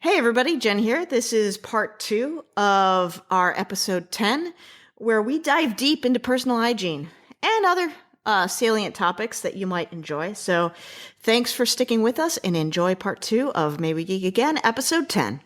Hey everybody, Jen here. This is part 2 of our episode 10, where we dive deep into personal hygiene and other salient topics that you might enjoy. So thanks for sticking with us and enjoy part 2 of May We Geek Again, episode 10.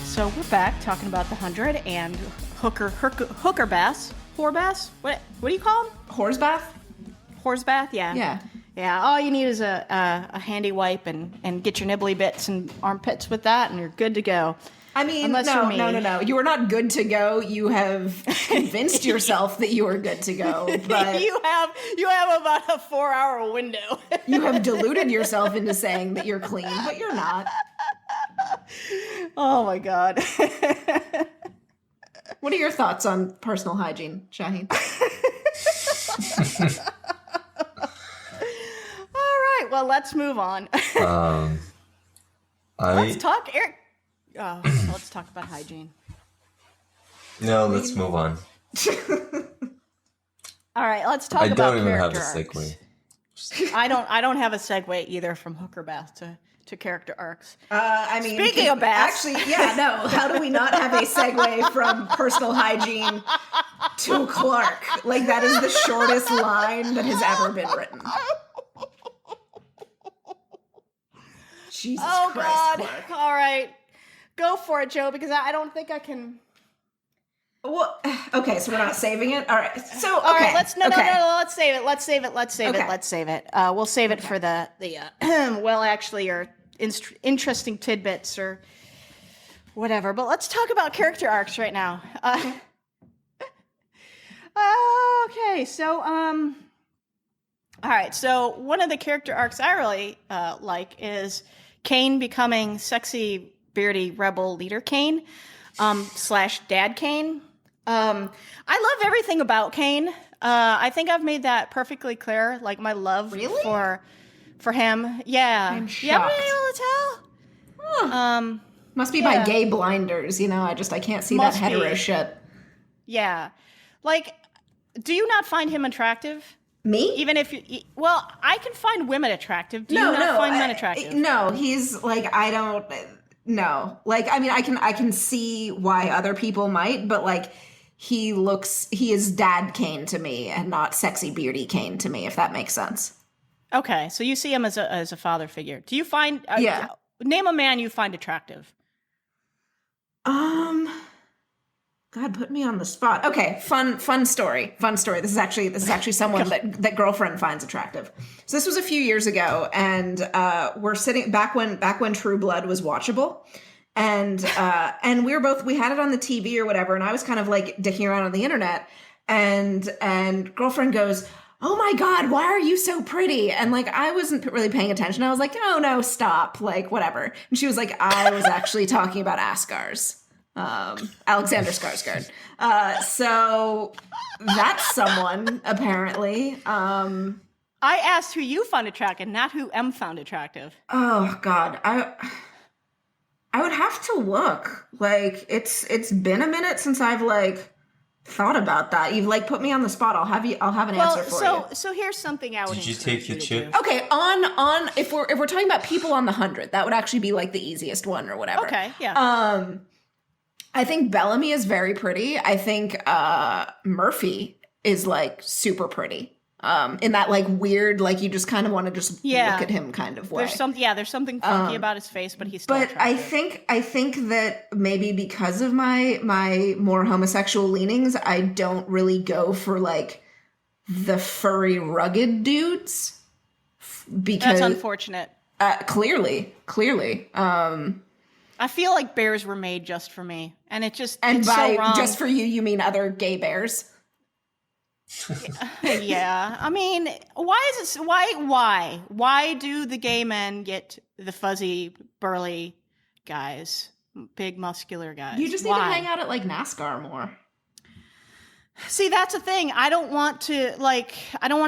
So we're back talking about the 100 and hooker bass. Whore bass? What do you call them? Horse bath? Horse bath, yeah. Yeah. All you need is a handy wipe and get your nibbly bits and armpits with that, and you're good to go. I mean, no. You are not good to go. You have convinced yourself that you are good to go. But you have about a 4-hour window. You have deluded yourself into saying that you're clean, but you're not. Oh my God. What are your thoughts on personal hygiene, Shahin? All right, well, let's move on. Let's talk, Eric. Oh, let's talk about hygiene. No, let's move on. All right, let's talk about character I don't even have a segue. segue. I don't have a segue either from hooker bath to character arcs. I mean, speaking of baths, actually, yeah, no. How do we not have a segue from personal hygiene to Clarke? Like, that is the shortest line that has ever been written. Jesus Christ, God. Clarke. All right, go for it, Joe, because I don't think I can. Well, okay, so we're not saving it. All right, so all right, let's okay. let's save it. Let's save it. We'll save it for the well, actually, or interesting tidbits or whatever. But let's talk about character arcs right now. Okay, so all right. So one of the character arcs I really like is Kane becoming sexy, beardy rebel leader Kane / Dad Kane. I love everything about Kane. I think I've made that perfectly clear. Like my love for him. Yeah. I'm shocked. You haven't been able to tell? Huh. Must be by gay blinders, you know. I can't see that hetero shit. Yeah. Like, do you not find him attractive? Me? Even if well, I can find women attractive. Do you not find men attractive? No, he's like, I don't. No, like, I mean, I can see why other people might, but like, he is Dad Kane to me, and not sexy beardy Kane to me, if that makes sense. Okay, so you see him as a father figure. Do you find name a man you find attractive? God, put me on the spot. Okay, fun story. This is actually someone that girlfriend finds attractive. So this was a few years ago, and we're sitting back when True Blood was watchable, and we had it on the TV or whatever, and I was kind of like dicking around on the internet, and girlfriend goes, "Oh my God, why are you so pretty?" And like, I wasn't really paying attention. I was like, "Oh no, stop!" Like, whatever. And she was like, "I was actually talking about Ascars." Alexander Skarsgård. So that's someone, apparently. I asked who you found attractive, not who M found attractive. Oh God, I would have to look. Like, it's been a minute since I've like thought about that. You've like put me on the spot. I'll have an answer for you. So here's something I would. Did you take your chip? Okay, on if we're talking about people on the 100, that would actually be like the easiest one or whatever. Okay, yeah. I think Bellamy is very pretty. I think Murphy is like super pretty. In that like weird, like you just kind of want to just look at him kind of way. There's something funky about his face, but he's still attractive. I think that maybe because of my more homosexual leanings, I don't really go for like the furry rugged dudes. Because that's unfortunate. Clearly. I feel like bears were made just for me, and it's by so wrong. Just for you mean other gay bears? Yeah, I mean, why do the gay men get the fuzzy, burly guys, big muscular guys? You just need to hang out at like NASCAR more. See, that's the thing. I don't want to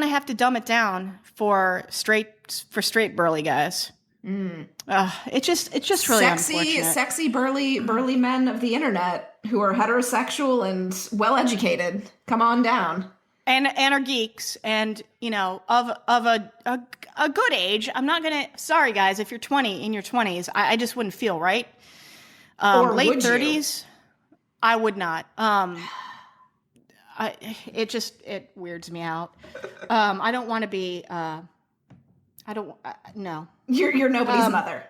have to dumb it down for straight burly guys. It's just really unfortunate. Sexy, burly men of the internet who are heterosexual and well-educated. Come on down. And are geeks, and of a good age. I'm not gonna. Sorry, guys, if you're 20 in your 20s, I just wouldn't feel right. Or late would 30s, I would not. It weirds me out. I don't want to be. No. You're nobody's mother.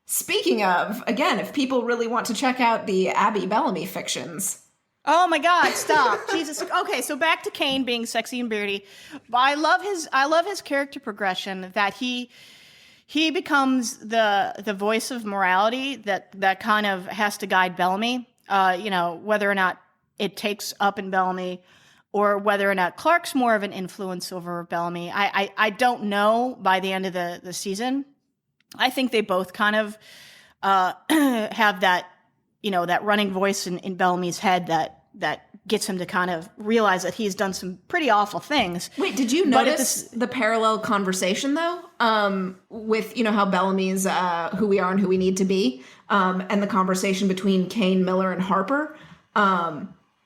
Speaking of, again, if people really want to check out the Abby Bellamy fictions. Oh my God! Stop, Jesus. Okay, so back to Kane being sexy and beardy. I love his character progression. That he becomes the voice of morality that kind of has to guide Bellamy. Whether or not it takes up in Bellamy, or whether or not Clarke's more of an influence over Bellamy. I don't know by the end of the season. I think they both kind of have that, that running voice in Bellamy's head that gets him to kind of realize that he's done some pretty awful things. Wait, did you notice the parallel conversation, though, with, how Bellamy's who we are and who we need to be, and the conversation between Kane, Miller, and Harper,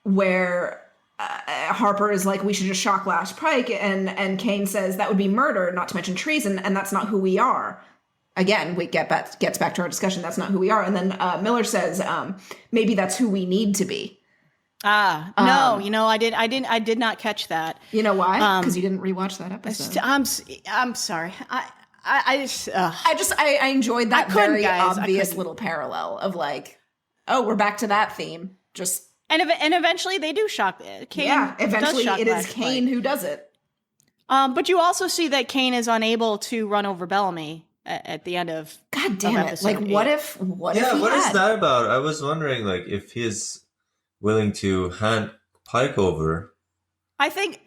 where Harper is like, we should just shock Lash Pike, and Kane says that would be murder, not to mention treason, and that's not who we are. Again, we gets back to our discussion. That's not who we are. And then Miller says, maybe that's who we need to be. No, I did not catch that. You know why? Because you didn't rewatch that episode. I'm sorry. I enjoyed that very obvious little parallel of like, oh, we're back to that theme. And eventually they do shock Kane. Yeah, eventually it is Kane who does it. But you also see that Kane is unable to run over Bellamy at the end of God damn it! Like, 8. what if what is had? that about? I was wondering, like, if he's willing to hand Pike over. I think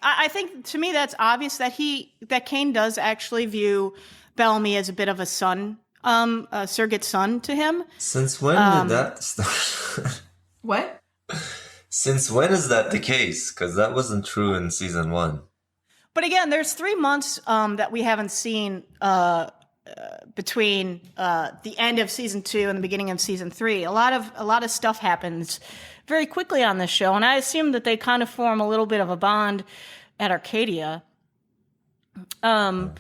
to me that's obvious that Kane does actually view Bellamy as a bit of a son, a surrogate son to him. Since when did that start? What? Since when is that the case? Because that wasn't true in season 1. But again, there's 3 months that we haven't seen between the end of season 2 and the beginning of season 3. A lot of stuff happens very quickly on this show, and I assume that they kind of form a little bit of a bond at Arcadia. And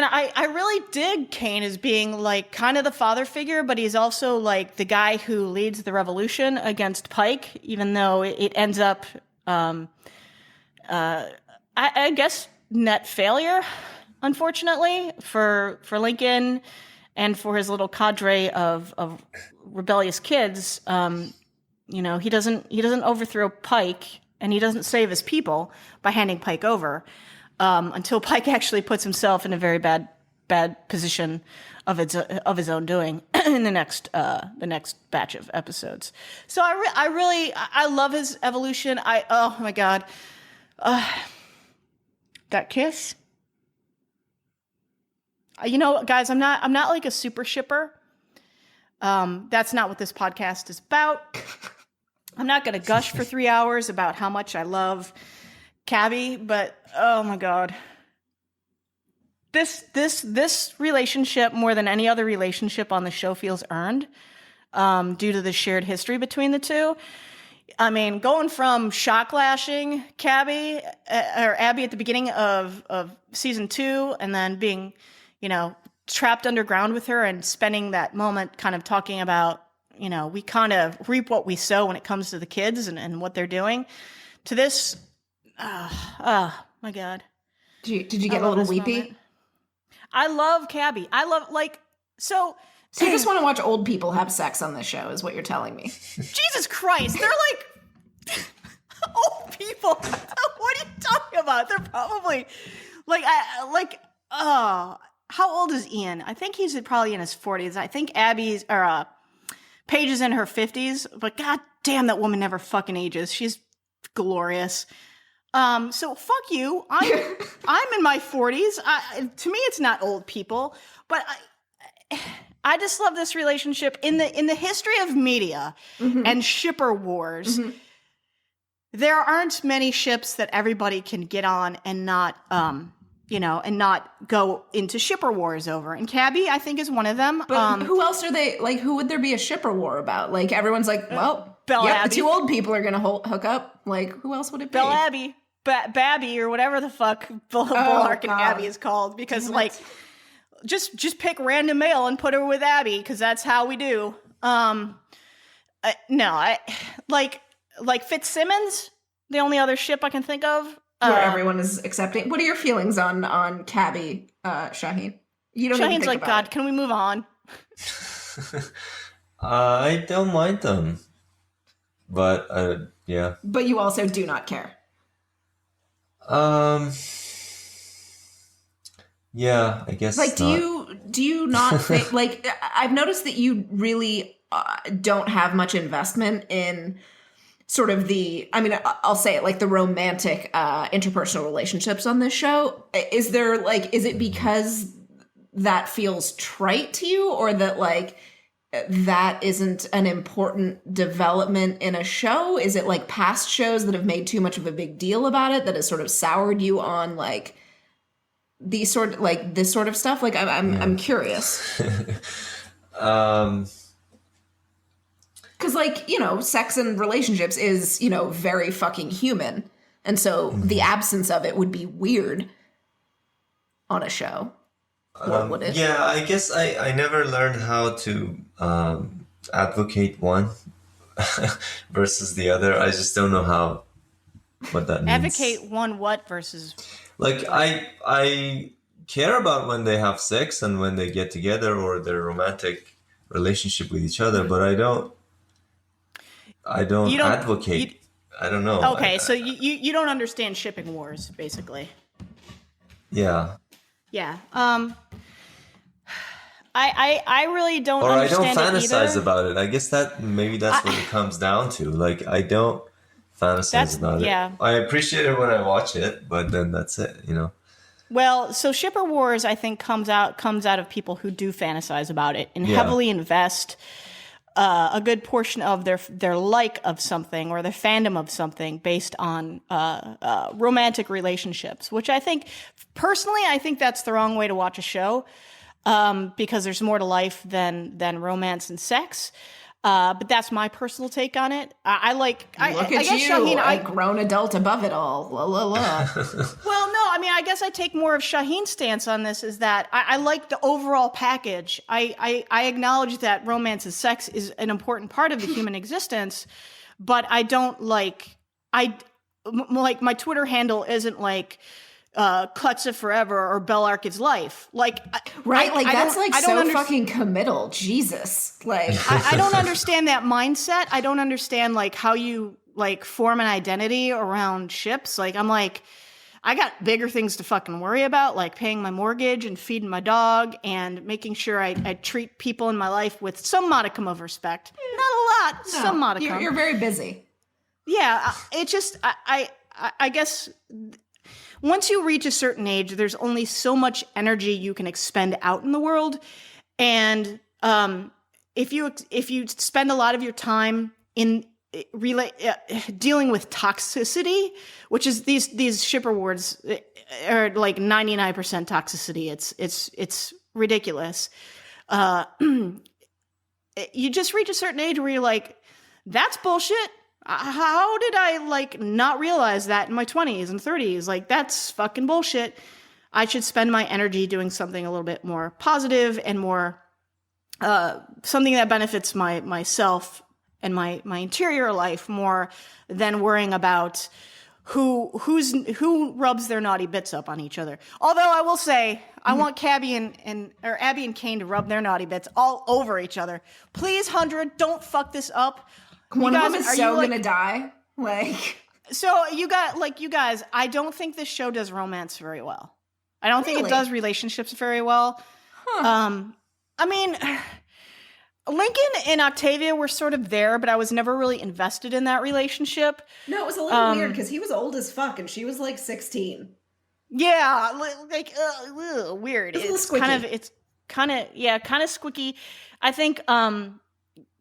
I really dig Kane as being like kind of the father figure, but he's also like the guy who leads the revolution against Pike, even though it ends up, I guess, net failure, unfortunately, for Lincoln and for his little cadre of rebellious kids. He doesn't overthrow Pike, and he doesn't save his people by handing Pike over. Until Pike actually puts himself in a very bad position of his own doing in the next batch of episodes. So I love his evolution. Oh my God, that kiss. Guys, I'm not like a super shipper. That's not what this podcast is about. I'm not going to gush for 3 hours about how much I love Kabby, but oh my God, this relationship more than any other relationship on the show feels earned, due to the shared history between the two. I mean, going from shock lashing Abby at the beginning of season 2, and then being, trapped underground with her and spending that moment kind of talking about, we kind of reap what we sow when it comes to the kids and what they're doing, to this. Oh my God. Did you get a little weepy? Moment. I love Kabby. I love, so you just want to watch old people have sex on this show is what you're telling me. Jesus Christ. They're like old people. What are you talking about? They're probably how old is Ian? I think he's probably in his 40s. I think Paige is in her 50s, but God damn, that woman never fucking ages. She's glorious. So fuck you. I'm in my 40s. To me, it's not old people, but I just love this relationship in the history of media and shipper wars. Mm-hmm. There aren't many ships that everybody can get on and not and not go into shipper wars over. And Kabby, I think, is one of them. But who else are they, like, who would there be a shipper war about? Like, everyone's like, well, Belle the Abby. 2 old people are going to hook up. Like, who else would it be? Belle Abby, Babby, or whatever the fuck Bulwark and God. Abby is called. Because, like, just pick random male and put her with Abby, because that's how we do. Like Fitzsimmons, the only other ship I can think of. Where everyone is accepting. What are your feelings on Kabby, Shahin? You don't even Shahin's think like, about God, it. can we move on? I don't mind them, but yeah. But you also do not care. Yeah, I guess. Like, do you not think, like, I've noticed that you really don't have much investment in sort of I'll say it, like, the romantic interpersonal relationships on this show. Is it because that feels trite to you, or that, like, that isn't an important development in a show? Is it, like, past shows that have made too much of a big deal about it that has sort of soured you on, like, this sort of stuff? Like, I'm curious. Because, like, sex and relationships is, very fucking human. And so the absence of it would be weird on a show. Or would it? Yeah, I guess I never learned how to advocate one versus the other. I just don't know what that means. Advocate one what versus... Like, I care about when they have sex and when they get together or their romantic relationship with each other, but I don't advocate. I don't know. Okay, so you don't understand shipping wars, basically. Yeah. Yeah. I really don't Or I don't understand it fantasize either. about it. I guess maybe that's what it comes down to. Like, I don't fantasize about it. I appreciate it when I watch it, but then that's it, Well, so shipper wars, I think, comes out of people who do fantasize about it and heavily invest a good portion of their like of something or their fandom of something based on romantic relationships, which I think that's the wrong way to watch a show, because there's more to life than romance and sex. But that's my personal take on it. Look at guess, you, Shahin, a grown adult above it all. La, la, la. Well, no, I mean, I guess I take more of Shahin's stance on this, is that I like the overall package. I acknowledge that romance and sex is an important part of the human existence, but I don't like my Twitter handle isn't like Klutza Forever or Bell Arkad's Life. Like, right? Like, that's like so fucking committal. Jesus. Like, I don't understand that mindset. I don't understand, like, how you, like, form an identity around ships. Like, I'm like, I got bigger things to fucking worry about, like paying my mortgage and feeding my dog and making sure I treat people in my life with some modicum of respect. Not a lot, some modicum. You're very busy. Yeah, it just, I guess... Once you reach a certain age, there's only so much energy you can expend out in the world, and if you spend a lot of your time in dealing with toxicity, which is these shipper wars are like 99% toxicity. It's ridiculous. You just reach a certain age where you're like, that's bullshit. How did I, like, not realize that in my 20s and 30s? Like, that's fucking bullshit. I should spend my energy doing something a little bit more positive and more something that benefits myself and my interior life more than worrying about who rubs their naughty bits up on each other. Although I will say, I want Kabby or Abby and Kane to rub their naughty bits all over each other. Please, 100, don't fuck this up. One of them is so gonna die. Like, so you guys, I don't think this show does romance very well. I don't think it does relationships very well. Huh. I mean, Lincoln and Octavia were sort of there, but I was never really invested in that relationship. No, it was a little weird because he was old as fuck and she was like 16. Yeah, like weird. It's kind of squicky. I think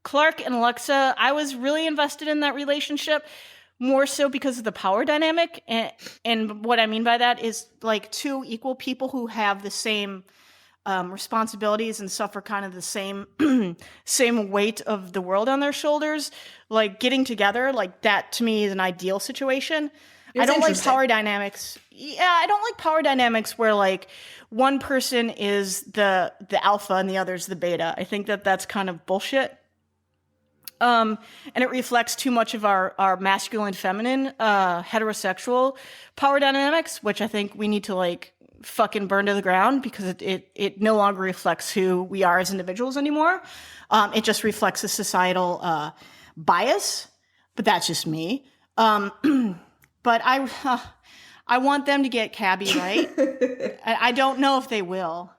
Clarke and Alexa, I was really invested in that relationship, more so because of the power dynamic. And what I mean by that is like two equal people who have the same responsibilities and suffer kind of the same same weight of the world on their shoulders, like getting together, like that to me is an ideal situation. I don't like power dynamics. Yeah, I don't like power dynamics where like one person is the alpha and the other's the beta. I think that that's kind of bullshit. And it reflects too much of our masculine, feminine, heterosexual power dynamics, which I think we need to like fucking burn to the ground because it no longer reflects who we are as individuals anymore. It just reflects a societal bias, but that's just me. But I want them to get Kabby right. I don't know if they will.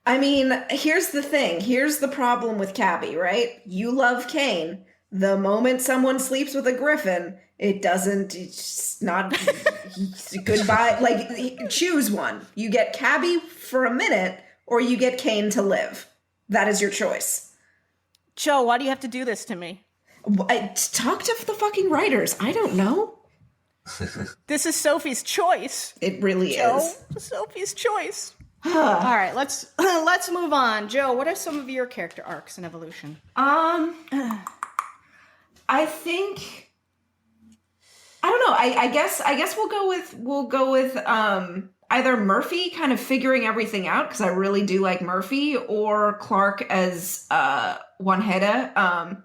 I mean, here's the thing. Here's the problem with Kabby, right? You love Cain. The moment someone sleeps with a griffin, it's not goodbye. Like, choose one. You get Kabby for a minute, or you get Cain to live. That is your choice. Joe, why do you have to do this to me? Talk to the fucking writers. I don't know. This is Sophie's choice. It really Joe, is. Sophie's choice. All right, let's move on. Joe, what are some of your character arcs and evolution? I think I don't know. I guess we'll go with either Murphy kind of figuring everything out, because I really do like Murphy, or Clarke as Wanheda,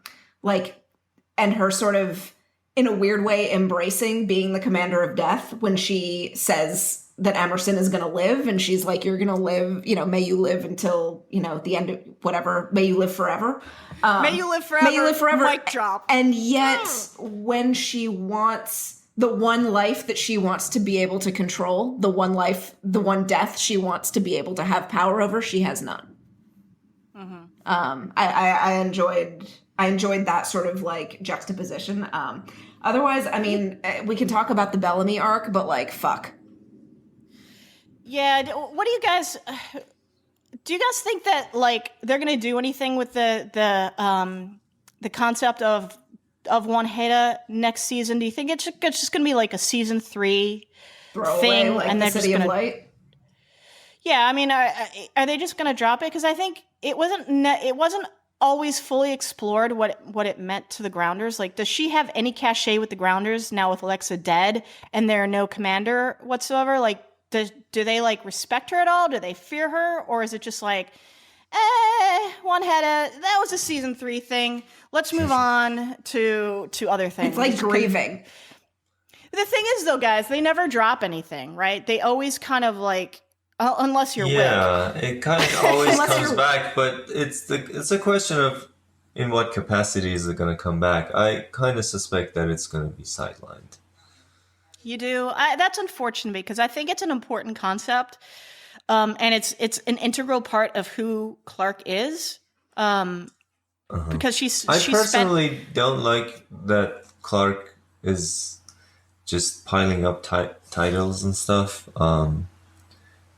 and her sort of in a weird way embracing being the commander of death when she says that Emerson is going to live, and she's like, you're going to live, may you live until, the end of whatever, may you live forever. May you live forever. May you live forever. Mic drop. And yet, when she wants the one life that she wants to be able to control, the one life, the one death she wants to be able to have power over, she has none. Mm-hmm. I enjoyed that sort of like juxtaposition. Otherwise, I mean, we can talk about the Bellamy arc, but like, fuck. Yeah, what do you guys think that like they're gonna do anything with the concept of Wanheda next season? Do you think it's just gonna be like a season 3 thing, like and the they're City just of gonna? Light? Yeah, I mean, are they just gonna drop it? Because I think it wasn't always fully explored what it meant to the Grounders. Like, does she have any cachet with the Grounders now with Alexa dead and there are no commander whatsoever? Like, do they like respect her at all? Do they fear her? Or is it just like, Wanheda, that was a season 3 thing. Let's move on to other things. It's like grieving. The thing is though, guys, they never drop anything, right? They always kind of like, unless you're Wick. It kind of always comes back, but it's a question of in what capacity is it going to come back. I kind of suspect that it's going to be sidelined. You do? That's unfortunate because I think it's an important concept, and it's an integral part of who Clarke is. Because I personally don't like that Clarke is just piling up titles and stuff.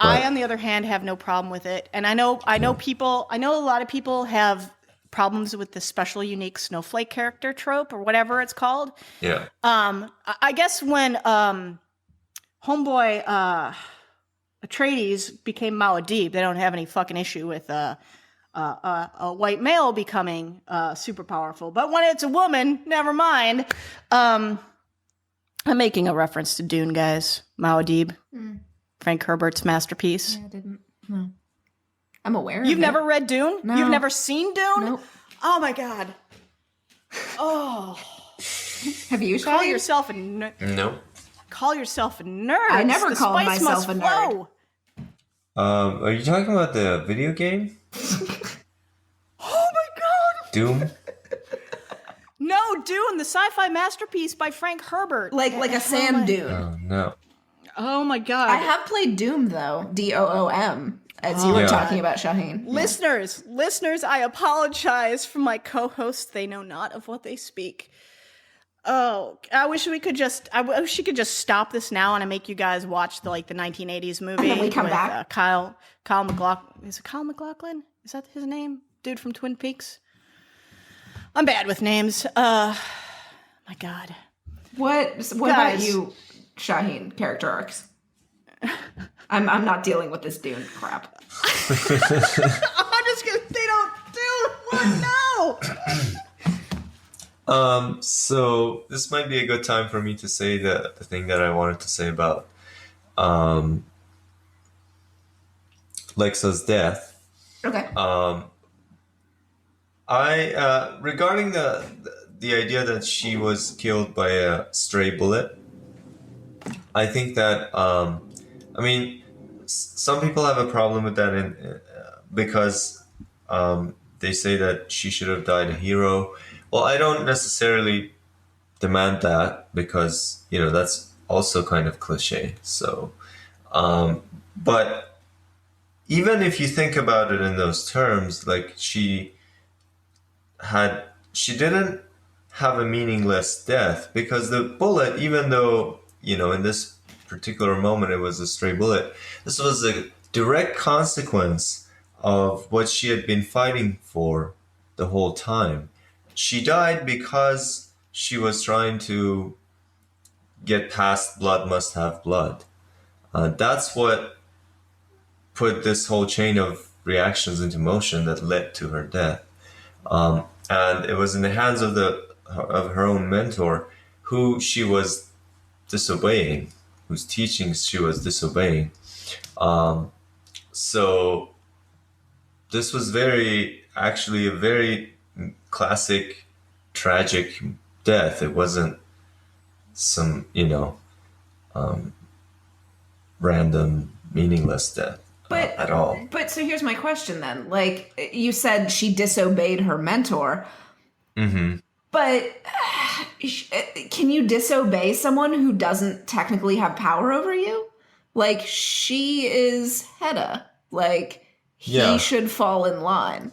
I, on the other hand, have no problem with it, and I know a lot of people have problems with the special, unique snowflake character trope or whatever it's called. Yeah. I guess when homeboy Atreides became Muad'Dib, they don't have any fucking issue with a white male becoming super powerful. But when it's a woman, never mind. I'm making a reference to Dune, guys. Muad'Dib. Frank Herbert's masterpiece. Yeah, I didn't. No. I'm aware. You've never read Dune? No. You've never seen Dune? Nope. Oh my god. Oh. Have you? Call yourself a nerd. No. Call yourself a nerd. I never called myself a nerd. Are you talking about the video game? Oh my god. Doom? No, Dune, the sci-fi masterpiece by Frank Herbert. Like a sand dune. Oh no. Oh my god. I have played Doom though. Doom. As you were talking about, Shahin. Listeners, I apologize for my co-hosts. They know not of what they speak. Oh, I wish you could just stop this now and I make you guys watch the 1980s movie. And then we come with, back. Kyle MacLachlan. Is it Kyle MacLachlan? Is that his name? Dude from Twin Peaks? I'm bad with names. My God. What about Guys. you, Shahin, character arcs? I'm not dealing with this Dune crap. I'm just gonna. They don't do one. No. So this might be a good time for me to say the thing that I wanted to say about Lexa's death. Okay. I regarding the idea that she was killed by a stray bullet. I think that I mean, some people have a problem with that, because they say that she should have died a hero. Well, I don't necessarily demand that, because that's also kind of cliche. So, but even if you think about it in those terms, like she didn't have a meaningless death, because the bullet, even though in this particular moment it was a stray bullet, this was a direct consequence of what she had been fighting for the whole time. She died because she was trying to get past blood must have blood. That's what put this whole chain of reactions into motion that led to her death. And it was in the hands of her own mentor, who she was disobeying, whose teachings she was disobeying. So this was actually a very classic, tragic death. It wasn't some, random, meaningless death at all. But so here's my question then. Like, you said she disobeyed her mentor. Mm-hmm. But can you disobey someone who doesn't technically have power over you? Like, she is Hedda. Like, he should fall in line.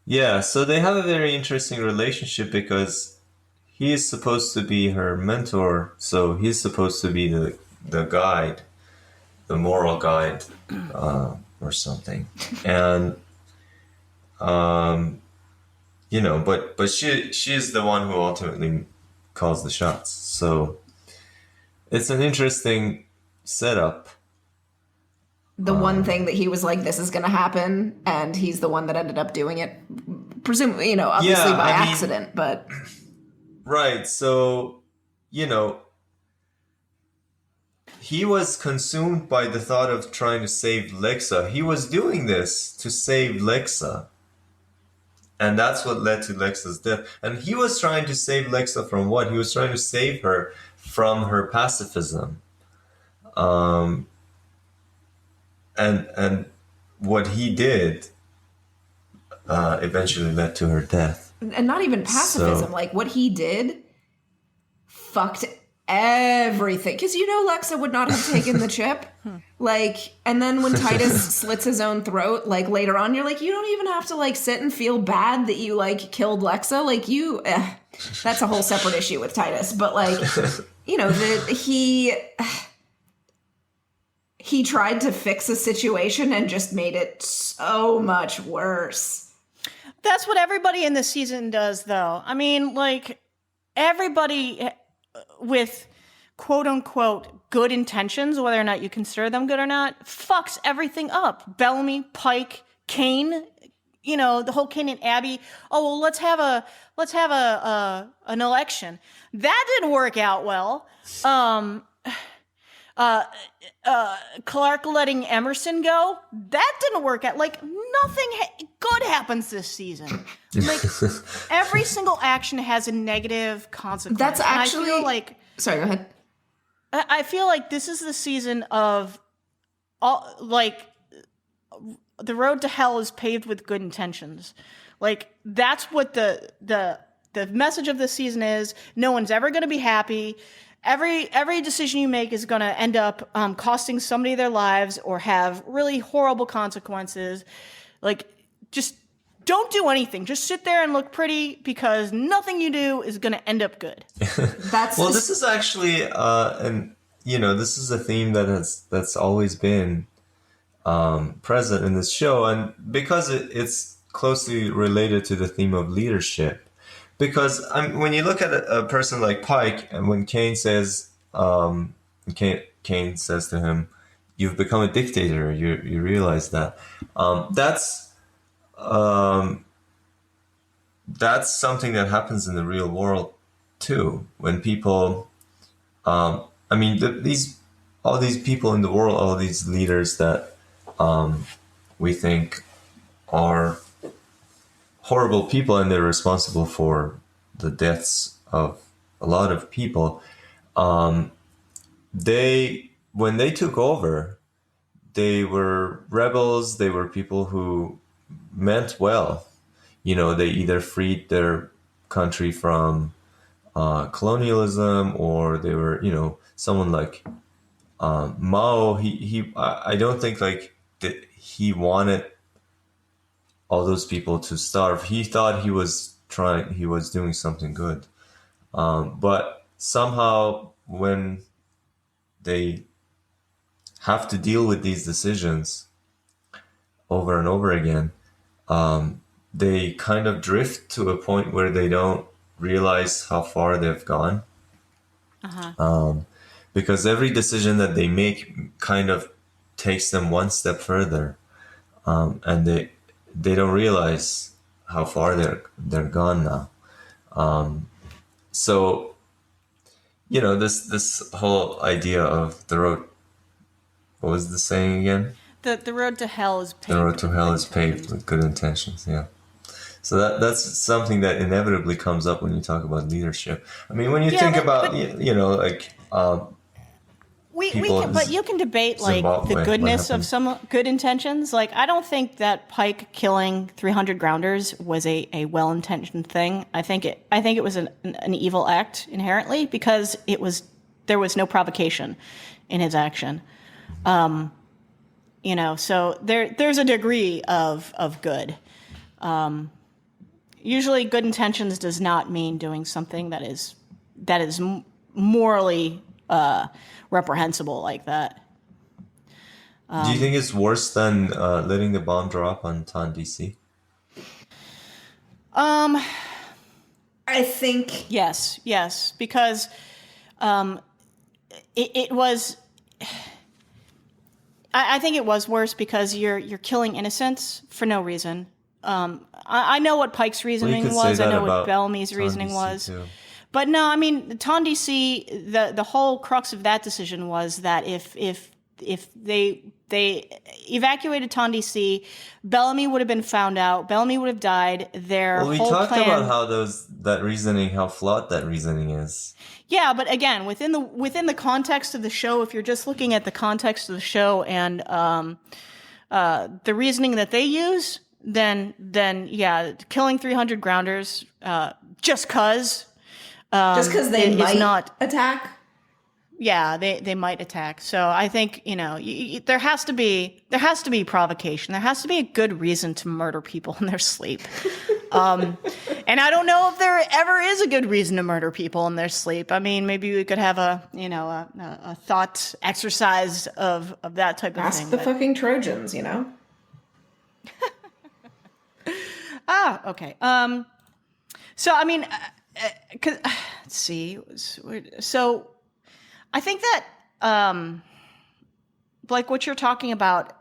Yeah, so they have a very interesting relationship, because he is supposed to be her mentor, so he's supposed to be the guide, the moral guide, or something. And but she is the one who ultimately calls the shots. So it's an interesting setup. The one thing that he was like, this is going to happen, and he's the one that ended up doing it, presumably, obviously by accident, but... Right, so, he was consumed by the thought of trying to save Lexa. He was doing this to save Lexa. And that's what led to Lexa's death. And he was trying to save Lexa from what? He was trying to save her from her pacifism. And what he did eventually led to her death. And not even pacifism. So, like, what he did fucked everything. Because Lexa would not have taken the chip. Like, and then when Titus slits his own throat, like, later on, you're like, you don't even have to, like, sit and feel bad that you, like, killed Lexa. Like, that's a whole separate issue with Titus. But, like, he tried to fix a situation and just made it so much worse. That's what everybody in this season does, though. I mean, like, everybody with quote-unquote good intentions, whether or not you consider them good or not, fucks everything up. Bellamy, Pike, Kane, the whole Kane and Abby. Oh, well, let's have an election. That didn't work out well. Clarke letting Emerson go, that didn't work out. Like, nothing good happens this season. Like, every single action has a negative consequence. That's actually... And I feel like... Sorry, go ahead. I feel like this is the season of... the road to hell is paved with good intentions. Like, that's what the message of this season is. No one's ever going to be happy. Every decision you make is going to end up costing somebody their lives or have really horrible consequences. Like, just don't do anything. Just sit there and look pretty, because nothing you do is going to end up good. This is actually, this is a theme that's always been present in this show, and because it's closely related to the theme of leadership. because when you look at a person like Pike, and when Kane says, Kane says to him, "You've become a dictator." You realize that. Um, that's something that happens in the real world too. When people, I mean, all these people in the world, all these leaders that we think are horrible people, and they're responsible for the deaths of a lot of people. When they took over, they were rebels. They were people who meant well. They either freed their country from colonialism, or they were, someone like Mao. I don't think like that he wanted all those people to starve. He thought he was doing something good. But somehow when they have to deal with these decisions over and over again, they kind of drift to a point where they don't realize how far they've gone. Because every decision that they make kind of takes them one step further, and they don't realize how far they're gone now. So, this whole idea of the road. What was the saying again? The road to hell is paved. The road to hell is paved with good intentions. Yeah. So that's something that inevitably comes up when you talk about leadership. I mean, when you think about but you can debate like Zimbabwe, the goodness of some good intentions. Like, I don't think that Pike killing 300 grounders was a well-intentioned thing. I think it was an evil act inherently, because there was no provocation in his action. So there's a degree of good. Usually good intentions does not mean doing something that is morally reprehensible like that. Do you think it's worse than letting the bomb drop on Ton DC? I think yes, because it was. I think it was worse because you're killing innocents for no reason. I know what Pike's reasoning was. I know what Bellamy's reasoning was. Too. But no, I mean, Ton DC, the whole crux of that decision was that if they evacuated Ton DC, Bellamy would have been found out. Bellamy would have died. We talked about how how flawed that reasoning is. Yeah, but again, within the context of the show, if you're just looking at the context of the show and the reasoning that they use, then yeah, killing 300 grounders just because they might attack. Yeah, they might attack. So I think there has to be provocation. There has to be a good reason to murder people in their sleep. And I don't know if there ever is a good reason to murder people in their sleep. I mean, maybe we could have a thought exercise of that type of thing. Ask the fucking Trojans, Okay. So I mean, let's see. So I think that like what you're talking about,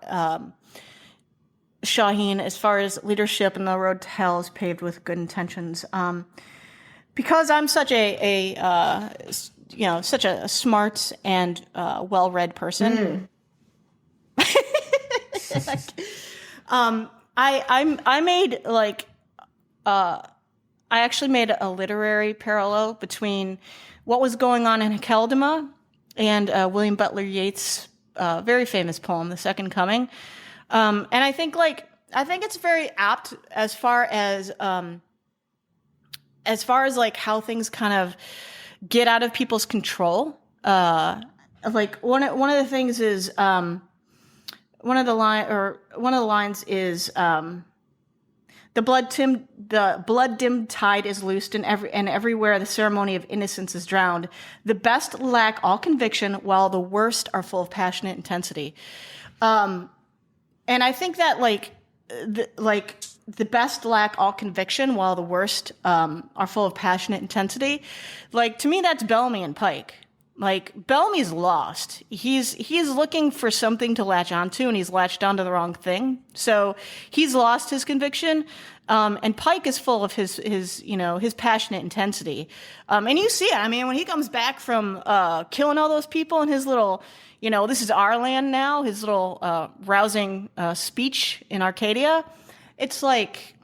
Shahin, as far as leadership and the road to hell is paved with good intentions. Because I'm such such a smart and well-read person. I made I actually made a literary parallel between what was going on in Hakeldama and William Butler Yeats' very famous poem, The Second Coming. And I think it's very apt as far as like how things kind of get out of people's control. Like one of the things is one of the lines is the blood-dimmed tide is loosed, and everywhere the ceremony of innocence is drowned. The best lack all conviction, while the worst are full of passionate intensity. And I think that the best lack all conviction, while the worst are full of passionate intensity. Like, to me, that's Bellamy and Pike. Like, Bellamy's lost. He's looking for something to latch onto, and he's latched onto the wrong thing. So he's lost his conviction. And Pike is full of his passionate intensity. And you see it. I mean, when he comes back from killing all those people in his little, this is our land now, his little rousing speech in Arcadia, it's like,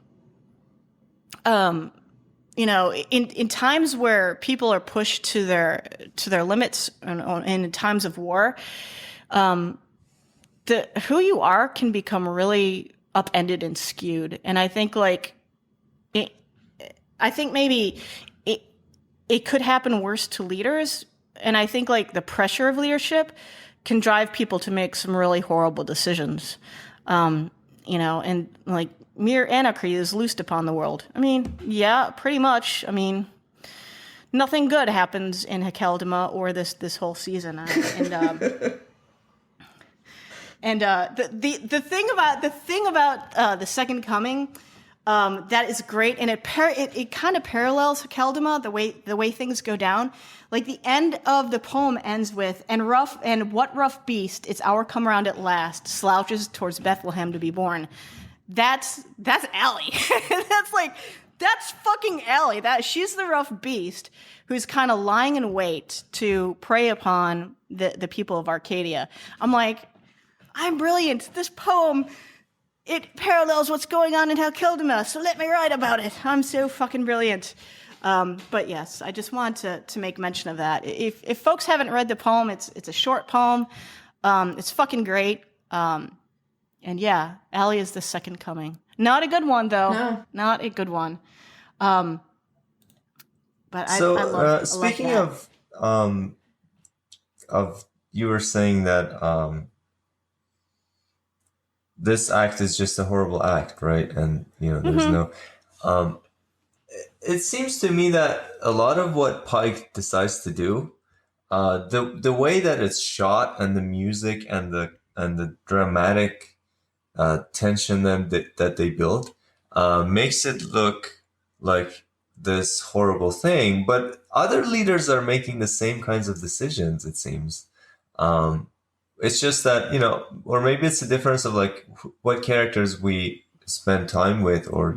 in times where people are pushed to their limits and in times of war, who you are can become really upended and skewed. And I think maybe it could happen worse to leaders. And I think the pressure of leadership can drive people to make some really horrible decisions. And mere anarchy is loosed upon the world. I mean, yeah, pretty much. I mean, nothing good happens in Hakeldama or this whole season. And the thing about the Second Coming that is great, and it kind of parallels Hakeldama, the way things go down. Like, the end of the poem ends with, and what rough beast, it's our come around at last, slouches towards Bethlehem to be born. That's Allie. That's fucking Allie. She's the rough beast who's kind of lying in wait to prey upon the people of Arcadia. I'm like, I'm brilliant. This poem, it parallels what's going on in Hakeldama, so let me write about it. I'm so fucking brilliant. But yes, I just wanted to make mention of that. If folks haven't read the poem, it's a short poem. It's fucking great. And yeah, Allie is the Second Coming. Not a good one, though. No. Not a good one. But I love speaking that. of you were saying that this act is just a horrible act, right? And there's no. It seems to me that a lot of what Pike decides to do, the way that it's shot and the music and the dramatic tension that they build makes it look like this horrible thing. But other leaders are making the same kinds of decisions, it seems. It's just that, or maybe it's a difference of what characters we spend time with, or,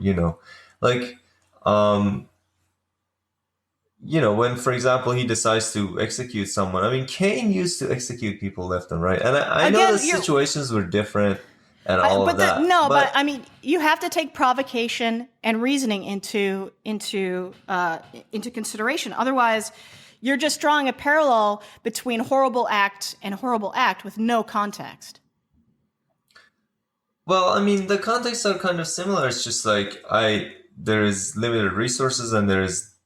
when, for example, he decides to execute someone. I mean, Cain used to execute people left and right. And I know the situations were different and all of that. But I mean, you have to take provocation and reasoning into consideration. Otherwise, you're just drawing a parallel between horrible act and horrible act with no context. Well, I mean, the contexts are kind of similar. It's just there is limited resources, and there is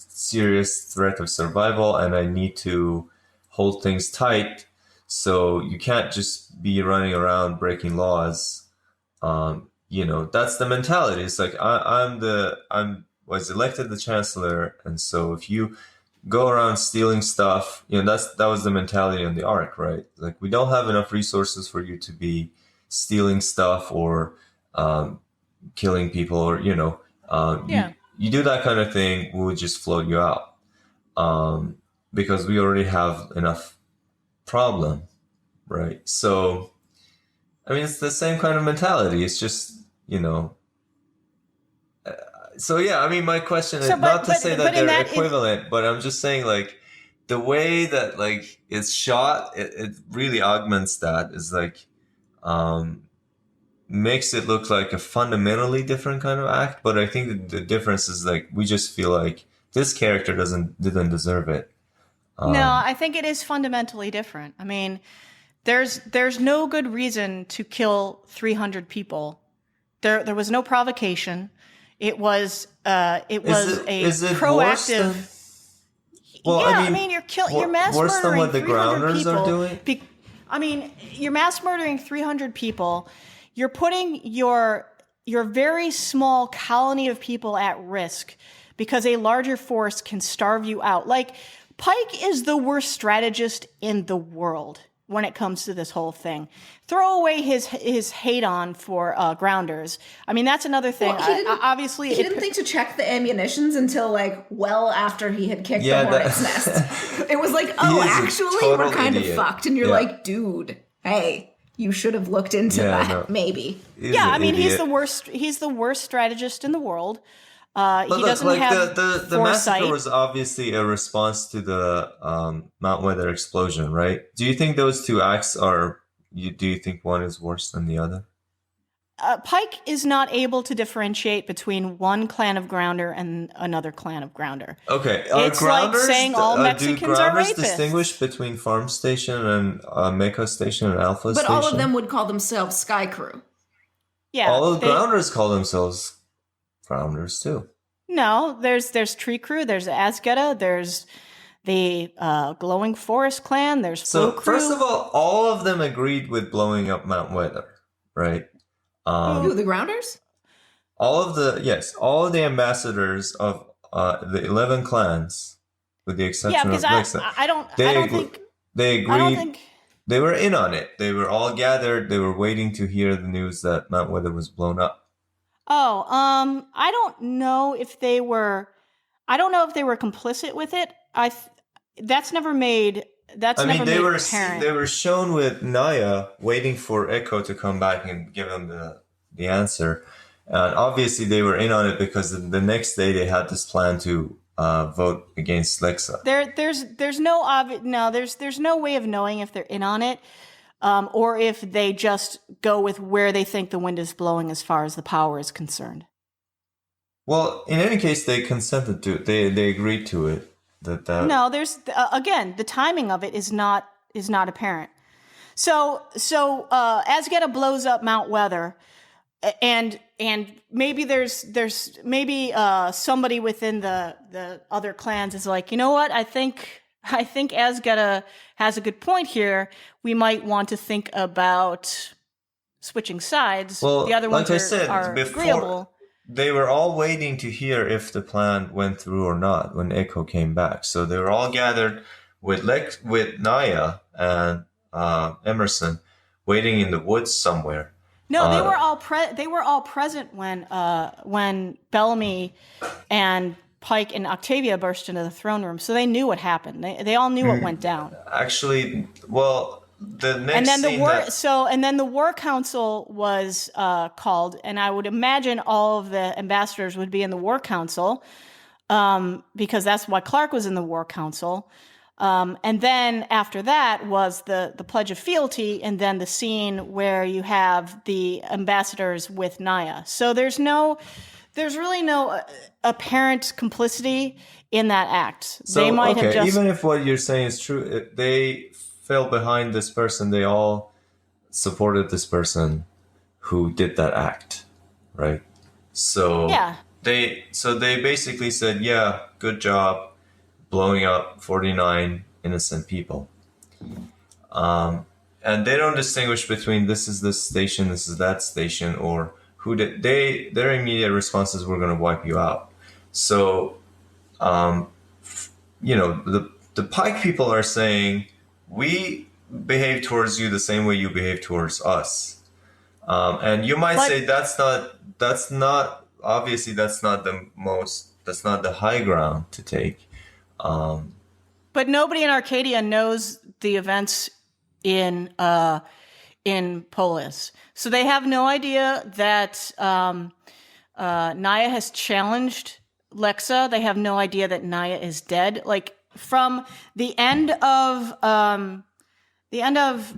serious threat of survival, and I need to hold things tight. So you can't just be running around breaking laws. That's the mentality. It's like I was elected the chancellor, and so if you go around stealing stuff, that was the mentality on the Ark, right? Like, we don't have enough resources for you to be stealing stuff or killing people, or you do that kind of thing, we would just float you out because we already have enough problem, right? So, I mean, it's the same kind of mentality. It's just, so yeah, I mean, my question is not to say that they're equivalent, but I'm just saying, the way that it's shot, it really augments that. Is makes it look like a fundamentally different kind of act. But I think the difference is we just feel like this character didn't deserve it. No, I think it is fundamentally different. I mean, there's no good reason to kill 300 people. There was no provocation. It was a proactive. I mean, you're mass worse than murdering what the 300 grounders people. are doing. I mean, you're mass murdering 300 people. You're putting your very small colony of people at risk because a larger force can starve you out. Pike is the worst strategist in the world. when it comes to this whole thing. Throw away his hate on for grounders. I mean, that's another thing. Well, obviously, he didn't think to check the ammunitions until like well after he had kicked the hornet's nest. It was like, oh, actually, we're kind of fucked, and you're like, dude, hey, you should have looked into that, maybe. I mean, he's the worst. He's the worst strategist in the world. He doesn't have the massacre was obviously a response to the Mount Weather explosion, right? Do you think those two acts do you think one is worse than the other? Pike is not able to differentiate between one clan of Grounder and another clan of Grounder. Okay, it's like saying all Mexicans are rapists. Distinguish between Farm Station and Mecca Station and Alpha Station? But all of them would call themselves Sky Crew. Yeah, all the Grounders call themselves Grounders too. No, there's Tree Crew, there's Azgeda, there's the Glowing Forest Clan, there's Flow Crew. First of all of them agreed with blowing up Mount Weather, right? Who, the Grounders? All of the ambassadors of the 11 clans, with the exception of Lexa, I don't think they agreed. They were in on it. They were all gathered. They were waiting to hear the news that Mount Weather was blown up. Oh, I don't know if they were complicit with it. That's never made. They were apparent. They were shown with Naya waiting for Echo to come back and give them the answer, and obviously they were in on it because the next day they had this plan to vote against Lexa. There's no way of knowing if they're in on it. Or if they just go with where they think the wind is blowing as far as the power is concerned. Well, in any case, they consented to it. They agreed to it. No, there's again, the timing of it is not apparent. So Azgeda blows up Mount Weather, and maybe there's somebody within the other clans is like, you know what, I think Azgeda has a good point here. We might want to think about switching sides. Well, the other like ones are agreeable. They were all waiting to hear if the plan went through or not when Echo came back. So they were all gathered with Naya and Emerson, waiting in the woods somewhere. No, they were all present when Bellamy and Pike and Octavia burst into the throne room, so they knew what happened. They all knew what went down. Actually, well, the next and then the War Council was called, and I would imagine all of the ambassadors would be in the War Council, because that's why Clarke was in the War Council. And then after that was the Pledge of Fealty, and then the scene where you have the ambassadors with Naya. So there's really no apparent complicity in that act. So, they might have just... even if what you're saying is true, they fell behind this person. They all supported this person who did that act, right? So yeah. They basically said, yeah, good job blowing up 49 innocent people. And they don't distinguish between this is this station, this is that station, or who did their immediate responses were going to wipe you out. So, the Pike people are saying, we behave towards you the same way you behave towards us. And you might say that's not obviously that's not the high ground to take. But nobody in Arcadia knows the events in Polis. So they have no idea that Naya has challenged Lexa. They have no idea that Naya is dead. Like, from the end of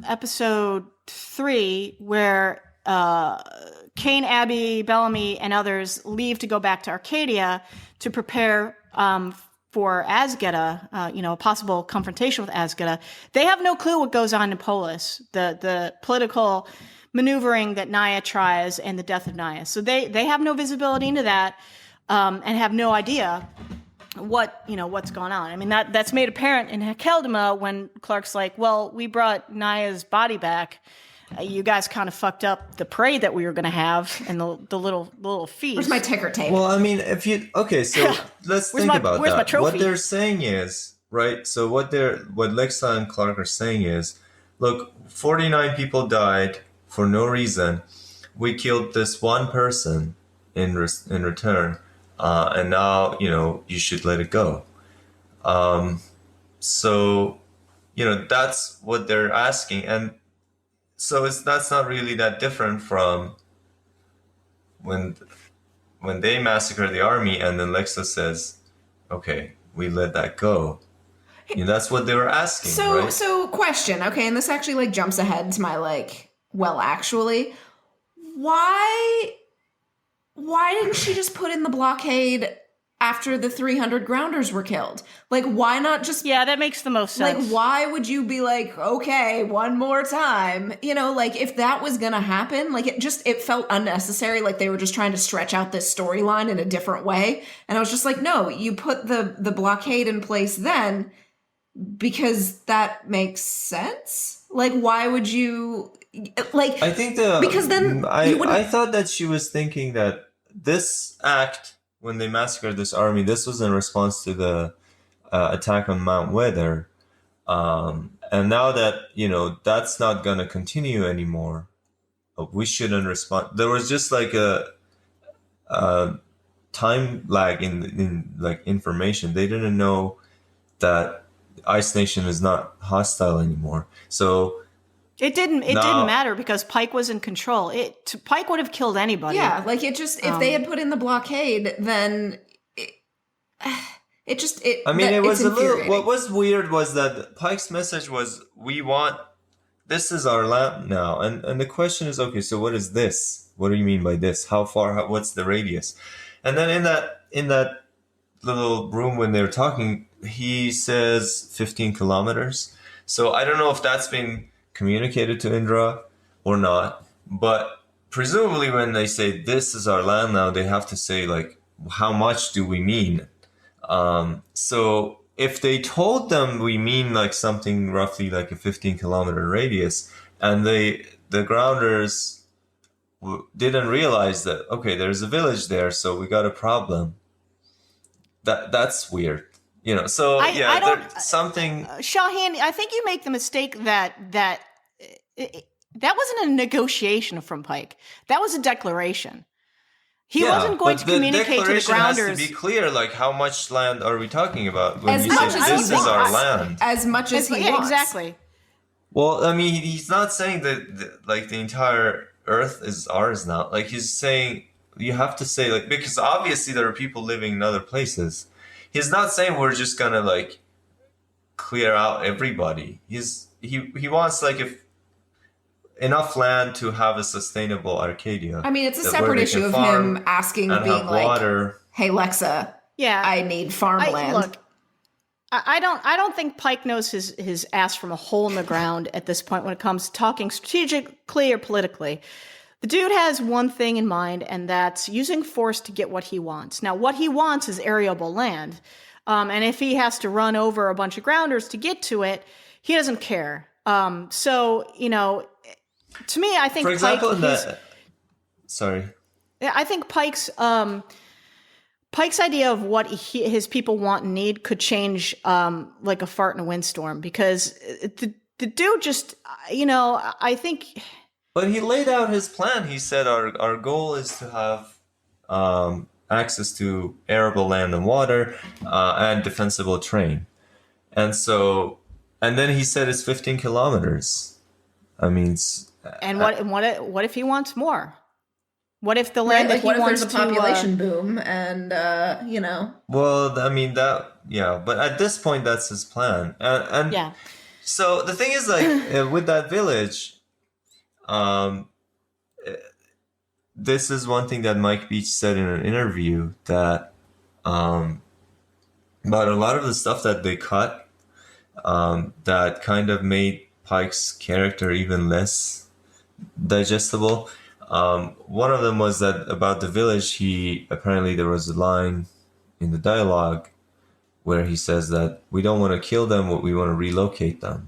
episode 3, where Kane, Abby, Bellamy, and others leave to go back to Arcadia to prepare for Azgeda, a possible confrontation with Azgeda, they have no clue what goes on in Polis, the political maneuvering that Naya tries and the death of Naya. So they have no visibility into that, and have no idea what's going on. I mean, that's made apparent in Hekeldama when Clarke's like, well, we brought Naya's body back. You guys kind of fucked up the parade that we were going to have and the little feast. Where's my ticker tape? Well, I mean, so let's think about that. My trophy? What they're saying is, right? So what Lexa and Clarke are saying is, look, 49 people died for no reason. We killed this one person in return, and now you should let it go. So that's what they're asking, and so that's not really that different from when they massacre the army, and then Lexa says, "Okay, we let that go." That's what they were asking, right? So question, okay, and this actually like jumps ahead to my like, well, actually, why didn't she just put in the blockade after the 300 grounders were killed? Like, why not just... Yeah, that makes the most sense. Like, why would you be like, okay, one more time? Like, if that was gonna happen, like, it felt unnecessary, like they were just trying to stretch out this storyline in a different way. And I was just like, no, you put the blockade in place then because that makes sense. Like, why would you... Like, I think because then I thought that she was thinking that this act, when they massacred this army, this was in response to the attack on Mount Weather, and now that that's not gonna continue anymore, we shouldn't respond. There was just like a time lag in like information. They didn't know that Ice Nation is not hostile anymore, so. It didn't matter because Pike was in control. Pike would have killed anybody. Yeah, like it just, if they had put in the blockade, then it was a little, what was weird was that Pike's message was, this is our land now. And the question is, okay, so what is this? What do you mean by this? How far, what's the radius? And then in that little room when they were talking, he says 15 kilometers. So I don't know if that's been communicated to Indra or not, but presumably when they say this is our land now, they have to say like, how much do we mean? So if they told them we mean like something roughly like a 15-kilometer radius, and the grounders didn't realize that, okay, there's a village there, so we got a problem. That's weird. So something. Shahin, I think you make the mistake that wasn't a negotiation from Pike. That was a declaration. He wasn't going to communicate to the grounders. Has to be clear, like how much land are we talking about when you say this is our land? As much as he wants. Exactly. Well, I mean, he's not saying that like the entire Earth is ours now. Like he's saying you have to say like, because obviously there are people living in other places. He's not saying we're just gonna like clear out everybody. He wants like if enough land to have a sustainable Arcadia. I mean, it's a separate issue of him asking, being like, water. "Hey Lexa, I need farmland." Look, I don't think Pike knows his ass from a hole in the ground at this point when it comes to talking strategically or politically. The dude has one thing in mind, and that's using force to get what he wants. Now, what he wants is arable land. And if he has to run over a bunch of grounders to get to it, he doesn't care. So, to me, I think, for example, I think Pike's idea of what his people want and need could change like a fart in a windstorm, because the dude just, I think... But he laid out his plan. He said our goal is to have access to arable land and water and defensible terrain. And then he said it's 15 kilometers. I mean... And what if he wants more? What if the land that he wants to... What if there's a population boom and, Well, I mean, but at this point, that's his plan. And yeah. So the thing is, like, with that village... this is one thing that Mike Beach said in an interview, that about a lot of the stuff that they cut that kind of made Pike's character even less digestible. One of them was that about the village, apparently there was a line in the dialogue where he says that we don't want to kill them, we want to relocate them.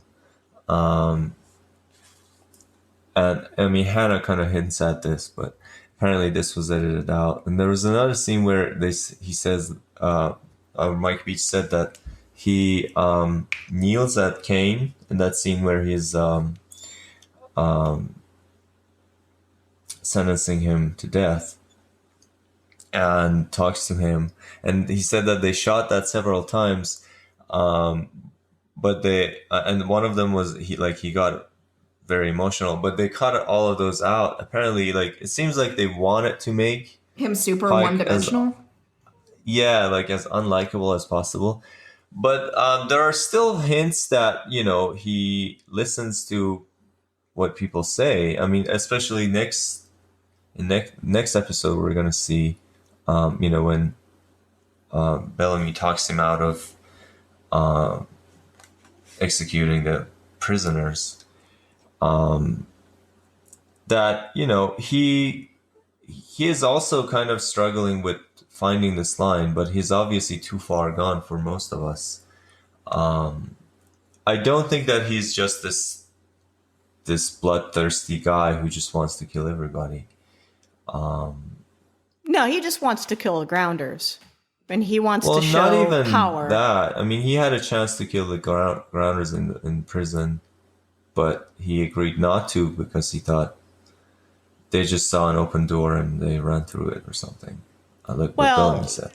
And I mean, Hannah kind of hints at this, but apparently this was edited out. And there was another scene where he says, Mike Beach said that he kneels at Cain in that scene where he's sentencing him to death, and talks to him. And he said that they shot that several times, but they and one of them was he got very emotional, but they cut all of those out. Apparently, like it seems like they wanted to make Him super Pike one-dimensional. like as unlikable as possible. But there are still hints that he listens to what people say. I mean, especially next episode, we're gonna see, when Bellamy talks him out of executing the prisoners. That he is also kind of struggling with finding this line, but he's obviously too far gone for most of us. I don't think that he's just this bloodthirsty guy who just wants to kill everybody. No, he just wants to kill the grounders. And he wants Well, to show not even power. that. I mean, he had a chance to kill the grounders in prison, but he agreed not to because he thought they just saw an open door and they ran through it or something. Like what Bellamy said.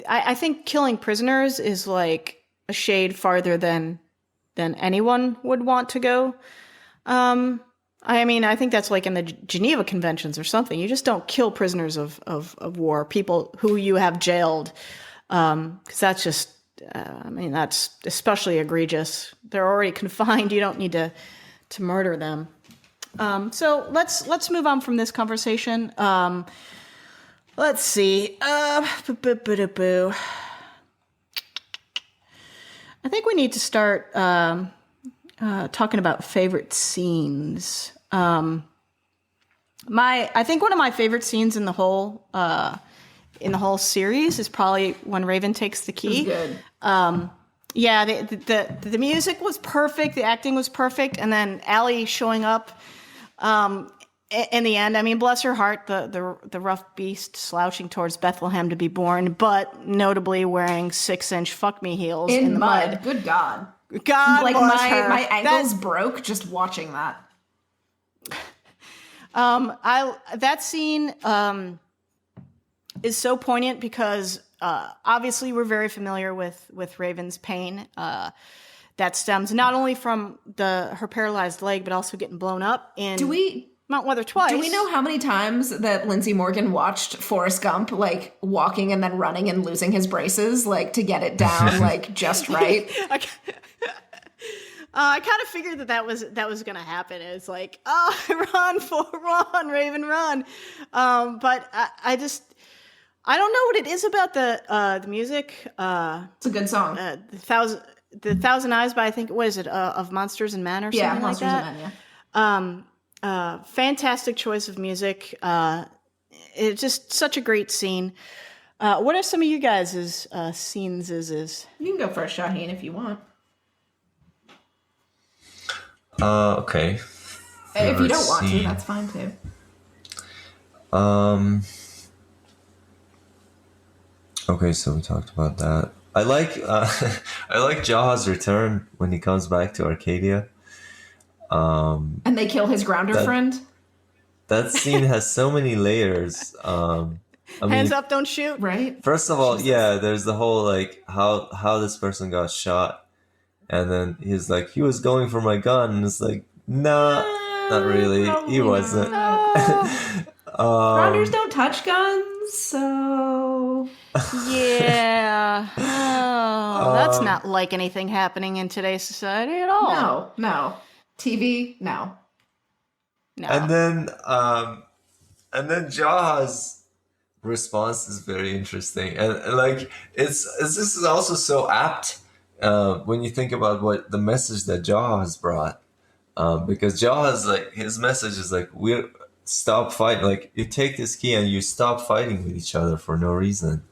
I think killing prisoners is like a shade farther than anyone would want to go. I mean, I think that's like in the Geneva Conventions or something. You just don't kill prisoners of war, people who you have jailed, because that's just, that's especially egregious. They're already confined. You don't need to murder them. So let's move on from this conversation. Let's see. I think we need to start talking about favorite scenes. I think one of my favorite scenes in the whole series is probably when Raven takes the key. Good. Yeah, the music was perfect, the acting was perfect, and then Allie showing up in the end. I mean, bless her heart, the rough beast slouching towards Bethlehem to be born, but notably wearing 6-inch fuck me heels in the mud. Good God. God Like bless her. my ankles broke just watching that. That scene is so poignant because obviously we're very familiar with Raven's pain that stems not only from her paralyzed leg but also getting blown up in Mount Weather twice. Do we know how many times that Lindsay Morgan watched Forrest Gump, like walking and then running and losing his braces, like to get it down, like just right? I kind of figured that was going to happen. It's like, oh, run, Raven, run. But I don't know what it is about the music. It's a good song. The Thousand Eyes by, I think, what is it, of Monsters and Men or something like that? Monsters and Men, yeah. Fantastic choice of music. It's just such a great scene. What are some of you guys' scenes? You can go first, Shahin, if you want. Okay. If you don't want to, that's fine too. Okay, so we talked about that. I like Jaha's return when he comes back to Arcadia. And they kill his grounder friend. That scene has so many layers. Hands up, don't shoot. Right. First of all, there's the whole like how this person got shot. And then he's like, he was going for my gun. And it's like, nah, not really. He wasn't. Grounders don't touch guns, so... Yeah. Oh, that's not like anything happening in today's society at all. No. TV, no. And then Jaha's response is very interesting. And like, this is also so apt when you think about what the message that Jaha has brought, because Jaha's like, his message is like, we stop fighting. Like, you take this key and you stop fighting with each other for no reason.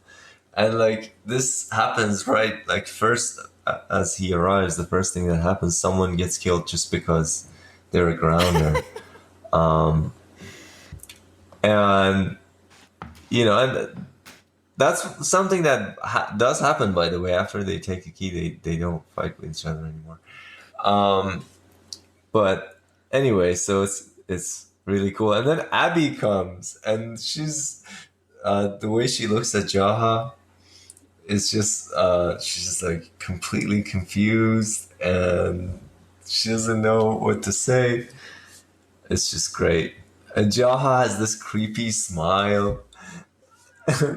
And like, this happens right, like first as he arrives, the first thing that happens, someone gets killed just because they're a grounder. And and that's something that does happen, by the way. After they take the key, they don't fight with each other anymore. But anyway, so it's really cool. And then Abby comes, and she's the way she looks at Jaha is just she's just like completely confused, and she doesn't know what to say. It's just great. And Jaha has this creepy smile.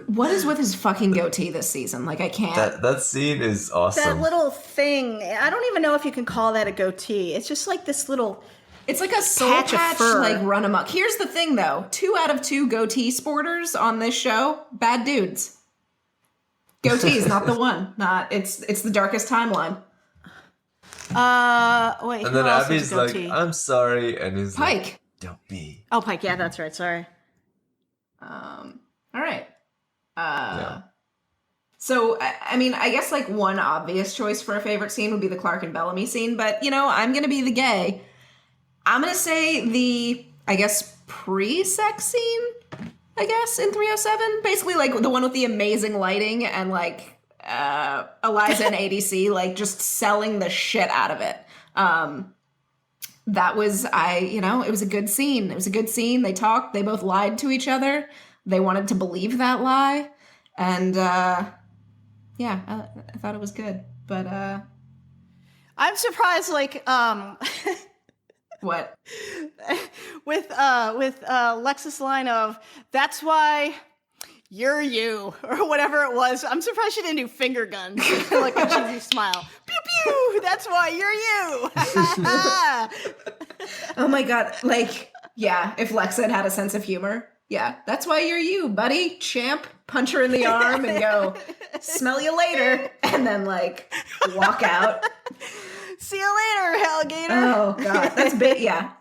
What is with his fucking goatee this season? Like, I can't. That scene is awesome. That little thing, I don't even know if you can call that a goatee. It's just like this little... It's like a soul patch of patch, fur. like run amok. Here's the thing, though: 2 out of 2 goatee sporters on this show, bad dudes. Goatee is not the one. It's the darkest timeline. Wait. And who then else Abby's has a like, goatee? "I'm sorry," and he's Pike. like, "Don't be." Oh, Pike. Yeah, that's right. Sorry. All right. Yeah. So, I mean, I guess like one obvious choice for a favorite scene would be the Clarke and Bellamy scene, but I'm gonna be the gay. I'm gonna say the, I guess, pre-sex scene, I guess, in 307. Basically, like, the one with the amazing lighting and, like, Eliza and ADC, like, just selling the shit out of it. That was, it was a good scene. It was a good scene. They talked. They both lied to each other. They wanted to believe that lie. And, I thought it was good. But, I'm surprised, like, what? with Lex's line of, "That's why you're you," or whatever it was. I'm surprised she didn't do finger guns. Like a cheesy smile. Pew pew! That's why you're you. Oh my god, like, yeah, if Lex had a sense of humor. Yeah, that's why you're you, buddy. Champ, punch her in the arm and go, "Smell you later," and then, like, walk out. See you later, alligator. Oh god, that's big. Yeah.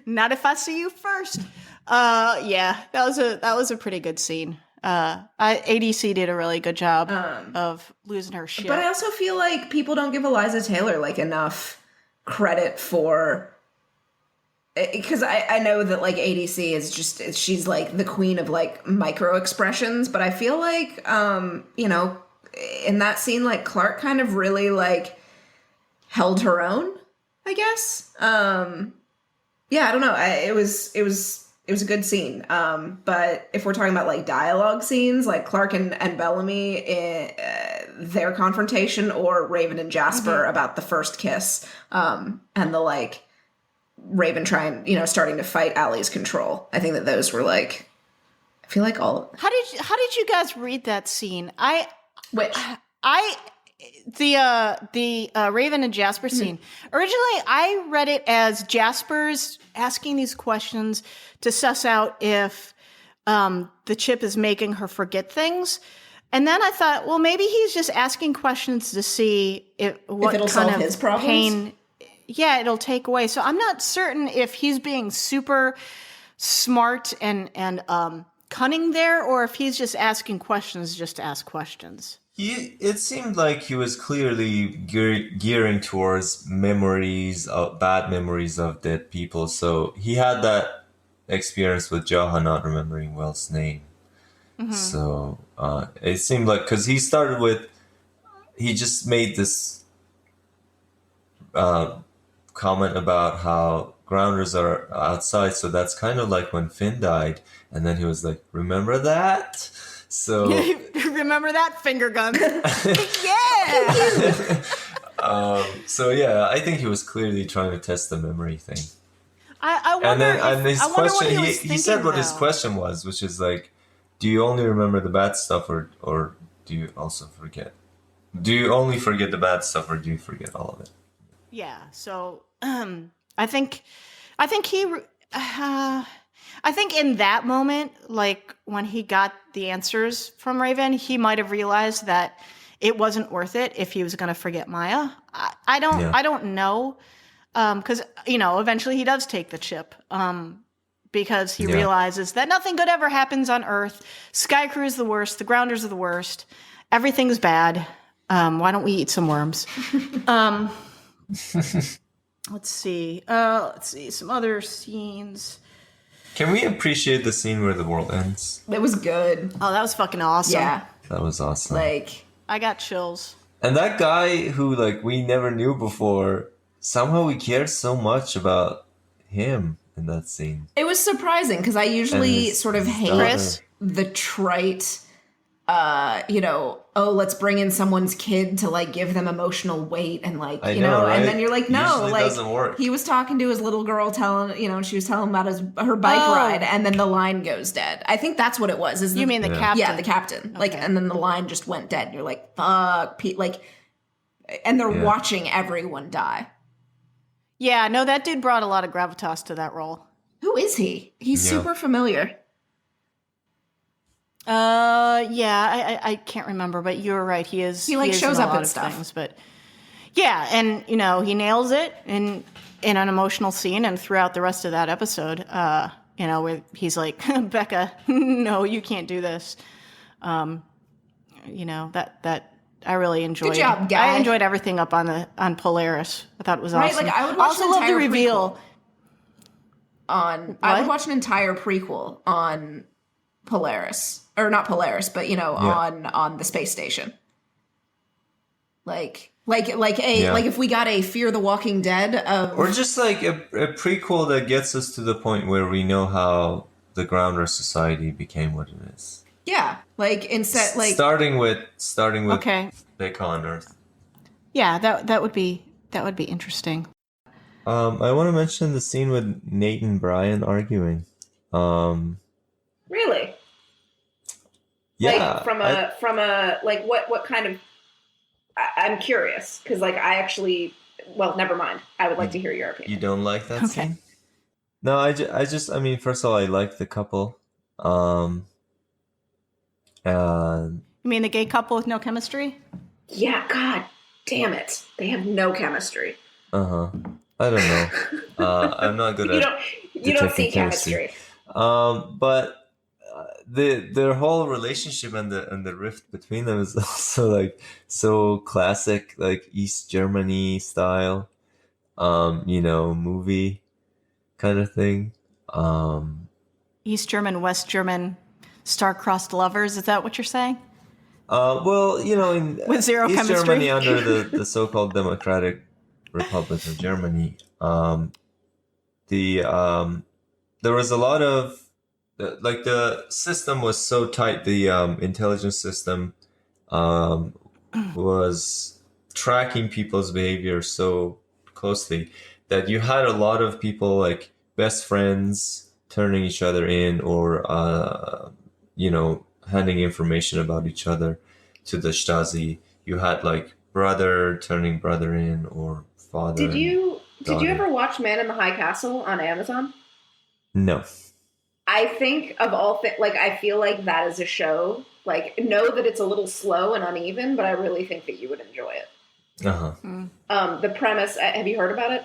Not if I see you first. Yeah, that was a pretty good scene. ADC did a really good job of losing her shit. But I also feel like people don't give Eliza Taylor, like, enough credit for, because I know that, like, ADC is just, she's like the queen of, like, micro expressions, but I feel like in that scene, like, Clarke kind of really, like, held her own, I guess. Yeah, I don't know. It was a good scene. But if we're talking about, like, dialogue scenes, like Clarke and Bellamy, their confrontation, or Raven and Jasper about the first kiss, and the, like, Raven starting to fight Allie's control. I think that those were, like, I feel like all. How did you guys read that scene? The Raven and Jasper scene. Originally, I read it as Jasper's asking these questions to suss out if the chip is making her forget things. And then I thought, well, maybe he's just asking questions to see what it'll kind solve of his problems? pain. Yeah, it'll take away. So I'm not certain if he's being super smart and cunning there, or if he's just asking questions just to ask questions. It seemed like he was clearly gearing towards bad memories of dead people. So he had that experience with Jaha not remembering Wells' name. Mm-hmm. So it seemed like, because he just made this comment about how grounders are outside. So that's kind of like when Finn died. And then he was like, "Remember that?" So remember that, finger gun? Yeah. So yeah, I think he was clearly trying to test the memory thing. I wonder. And his question, he said what his though. question was, which is like, do you only remember the bad stuff, or do you also forget? Do you only forget the bad stuff, or do you forget all of it? Yeah. So I think he. I think in that moment, like when he got the answers from Raven, he might have realized that it wasn't worth it if he was going to forget Maya. I don't know, because eventually he does take the chip, because he realizes that nothing good ever happens on Earth. Sky Crew is the worst. The Grounders are the worst. Everything's bad. Why don't we eat some worms? Let's see some other scenes. Can we appreciate the scene where the world ends? It was good. Oh, that was fucking awesome. Yeah. That was awesome. Like, I got chills. And that guy who like we never knew before, somehow we cared so much about him in that scene. it was surprising because I usually his- sort of his hate daughter. Chris? the trite, oh, let's bring in someone's kid to like give them emotional weight and like, I you know, know, right? and then you're like, no, Usually like doesn't work. he was talking to his little girl and she was telling him about her bike Oh. ride, and then the line goes dead. I think that's what it was. You mean the Yeah. captain? Yeah, the captain. Like, and then the line just went dead. And you're like, fuck, Pete. Like, and they're Yeah. watching everyone die. Yeah, no, that dude brought a lot of gravitas to that role. Who is he? He's Yeah. super familiar. Yeah, I can't remember, but you're right. He is. He, like, is shows in a up lot and of stuff. Things, but yeah, and he nails it in an emotional scene, and throughout the rest of that episode, where he's like, Becca, no, you can't do this. That I really enjoyed. Good job, guy. I enjoyed everything up on Polaris. I thought it was Right? awesome. Like, I would watch also an love the entire reveal. prequel I would What? watch an entire prequel on Polaris. Or not Polaris, but, on the space station. Like if we got a Fear the Walking Dead of... Or just like a prequel that gets us to the point where we know how the Grounder Society became what it is. Yeah. Like, instead, like... starting with Okay. Becca on Earth. Yeah, that would be interesting. I want to mention the scene with Nate and Bryan arguing. Really? Yeah, Like, from a like, what kind of... I'm curious, because, like, I actually... Well, never mind. I would like to hear your opinion. you don't like that Okay. scene? No, I mean, first of all, I like the couple. And You mean the gay couple with no chemistry? Yeah, god damn it. They have no chemistry. I don't know. I'm not good at You don't see detecting chemistry. chemistry. But their whole relationship and the rift between them is also like so classic, like East Germany style, movie kind of thing. East German, West German, star-crossed lovers. Is that what you're saying? Well, in With zero East chemistry? Germany under the so-called Democratic Republic of Germany, there was a lot of like the system was so tight. The intelligence system was tracking people's behavior so closely that you had a lot of people like best friends turning each other in, or handing information about each other to the Stasi. You had like brother turning brother in, or father. Did you daughter. ever watch Man in the High Castle on Amazon? No. I think of all things, like, I feel like that is a show. Like, know that it's a little slow and uneven, but I really think that you would enjoy it. The premise, have you heard about it?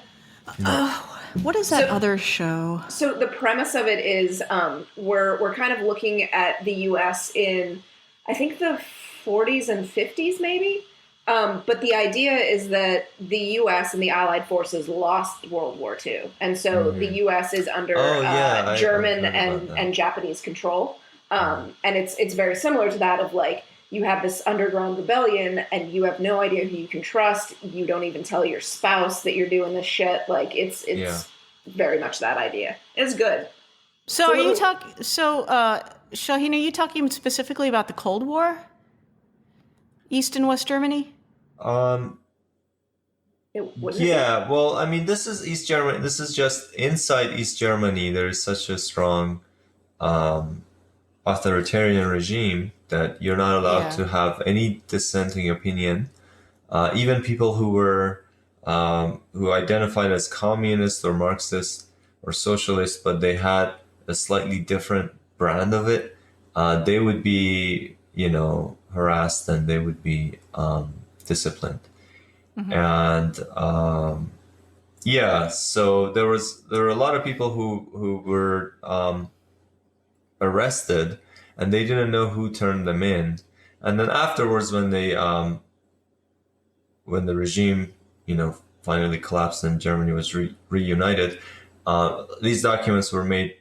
What is that other show? So the premise of it is we're kind of looking at the U.S. in, I think, the 40s and 50s, maybe. But the idea is that the U.S. and the Allied forces lost World War II. And so the U.S. is under German and Japanese control. And it's very similar to that of, like, you have this underground rebellion and you have no idea who you can trust. You don't even tell your spouse that you're doing this shit. Like, it's very much that idea. It's good. So are you talking? So Shahin, are you talking specifically about the Cold War? East and West Germany? Yeah, well, I mean, this is East Germany. This is just inside East Germany. There is such a strong authoritarian regime that you're not allowed to have any dissenting opinion. Even people who were who identified as communist or Marxist or socialist, but they had a slightly different brand of it, they would be, harassed, and they would be disciplined. And so there were a lot of people who were arrested, and they didn't know who turned them in. And then afterwards, when the regime, finally collapsed and Germany was reunited, these documents were made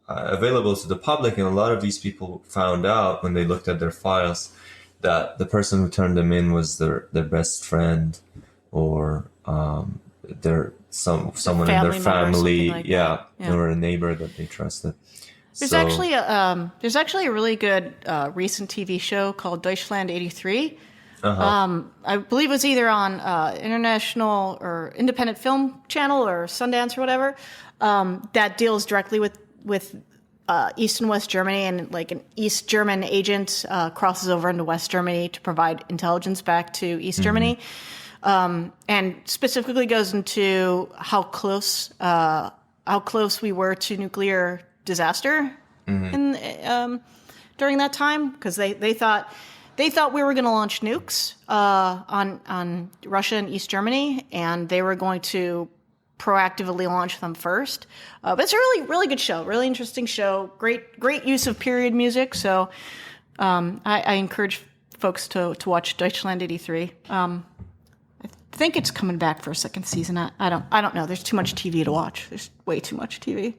available to the public, and a lot of these people found out when they looked at their files that the person who turned them in was their best friend, or someone in their family member or family, something like that. Yeah. or a neighbor that they trusted. There's actually a really good recent TV show called Deutschland '83. I believe it was either on International or Independent Film Channel or Sundance or whatever, that deals directly with East and West Germany, and like an East German agent crosses over into West Germany to provide intelligence back to East Germany, and specifically goes into how close we were to nuclear disaster during that time, because they thought we were going to launch nukes on Russia and East Germany, and they were going to proactively launch them first. But it's a really, really good show, really interesting show. Great use of period music. So I encourage folks to watch Deutschland '83. I think it's coming back for a second season. I don't know. There's too much TV to watch. There's way too much TV.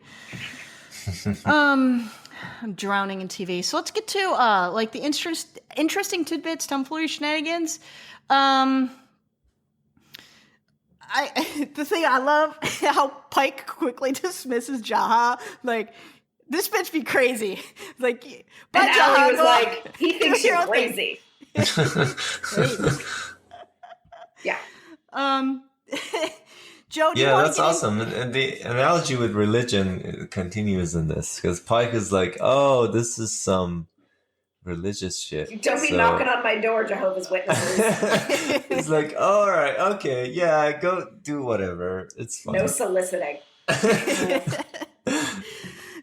I'm drowning in TV. So let's get to like the interesting tidbits, tomfoolery shenanigans. The thing I love, how Pike quickly dismisses Jaha. Like, this bitch be crazy. Like, but Jaha Ali was like, he thinks you're crazy. Yeah. Joe, do you want that's awesome. And the analogy with religion continues in this, because Pike is like, oh, this is some religious shit. Don't be knocking on my door, Jehovah's Witnesses. It's like, all right, okay, yeah, go do whatever. It's fine. No soliciting.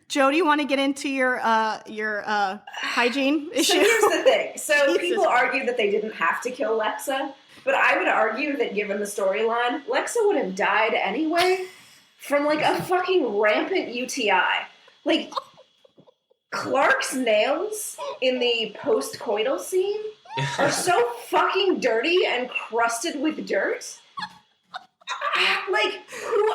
Joe, do you want to get into your hygiene issue? So here's the thing. So people argue that they didn't have to kill Lexa, but I would argue that given the storyline, Lexa would have died anyway from like a fucking rampant UTI. Like, Clarke's nails in the post-coital scene are so fucking dirty and crusted with dirt. Like,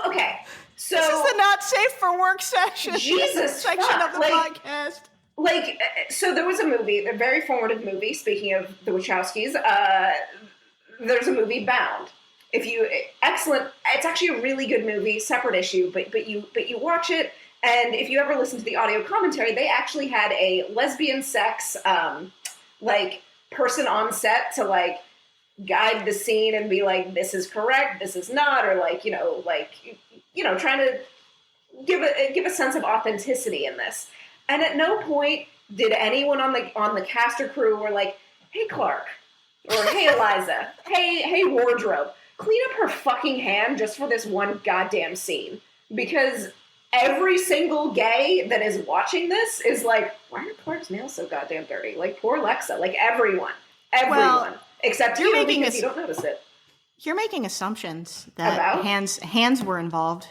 okay. So this is the not safe for work section. Jesus section fuck. of the podcast. Like, so there was a movie, a very formative movie. Speaking of the Wachowskis, there's a movie, Bound. Excellent. It's actually a really good movie, separate issue, but you watch it, and if you ever listen to the audio commentary, they actually had a lesbian sex like person on set to like guide the scene and be like, this is correct, this is not, or like trying to give a sense of authenticity in this. And at no point did anyone on the cast or crew were like, hey Clarke, or hey Eliza, hey wardrobe, clean up her fucking hand just for this one goddamn scene. Because every single gay that is watching this is like, why are Clarke's nails so goddamn dirty? Like, poor Lexa. Like, everyone. Well, except you, because you don't notice it. You're making assumptions that hands were involved.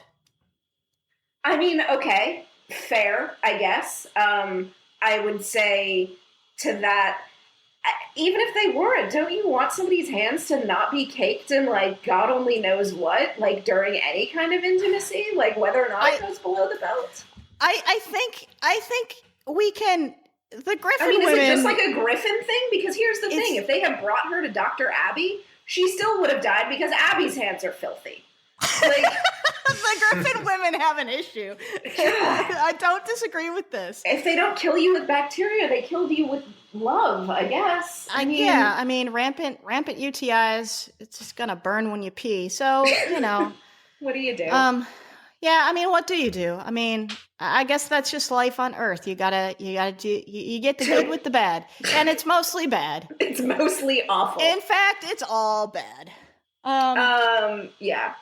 I mean, okay, fair, I guess. I would say to that, even if they weren't, don't you want somebody's hands to not be caked in, like, God only knows what, like, during any kind of intimacy? Like, whether or not it goes below the belt? I think we can... The Griffin women... is it just like a Griffin thing? Because here's the thing. If they had brought her to Dr. Abby, she still would have died because Abby's hands are filthy. Like... The Griffin women have an issue. I don't disagree with this. If they don't kill you with bacteria, they killed you with love, I guess. I mean, rampant UTIs, it's just gonna burn when you pee. So, What do you do? Yeah, I mean, what do you do? I mean, I guess that's just life on Earth. You gotta do. You get the good with the bad, and it's mostly bad. It's mostly awful. In fact, it's all bad. Yeah.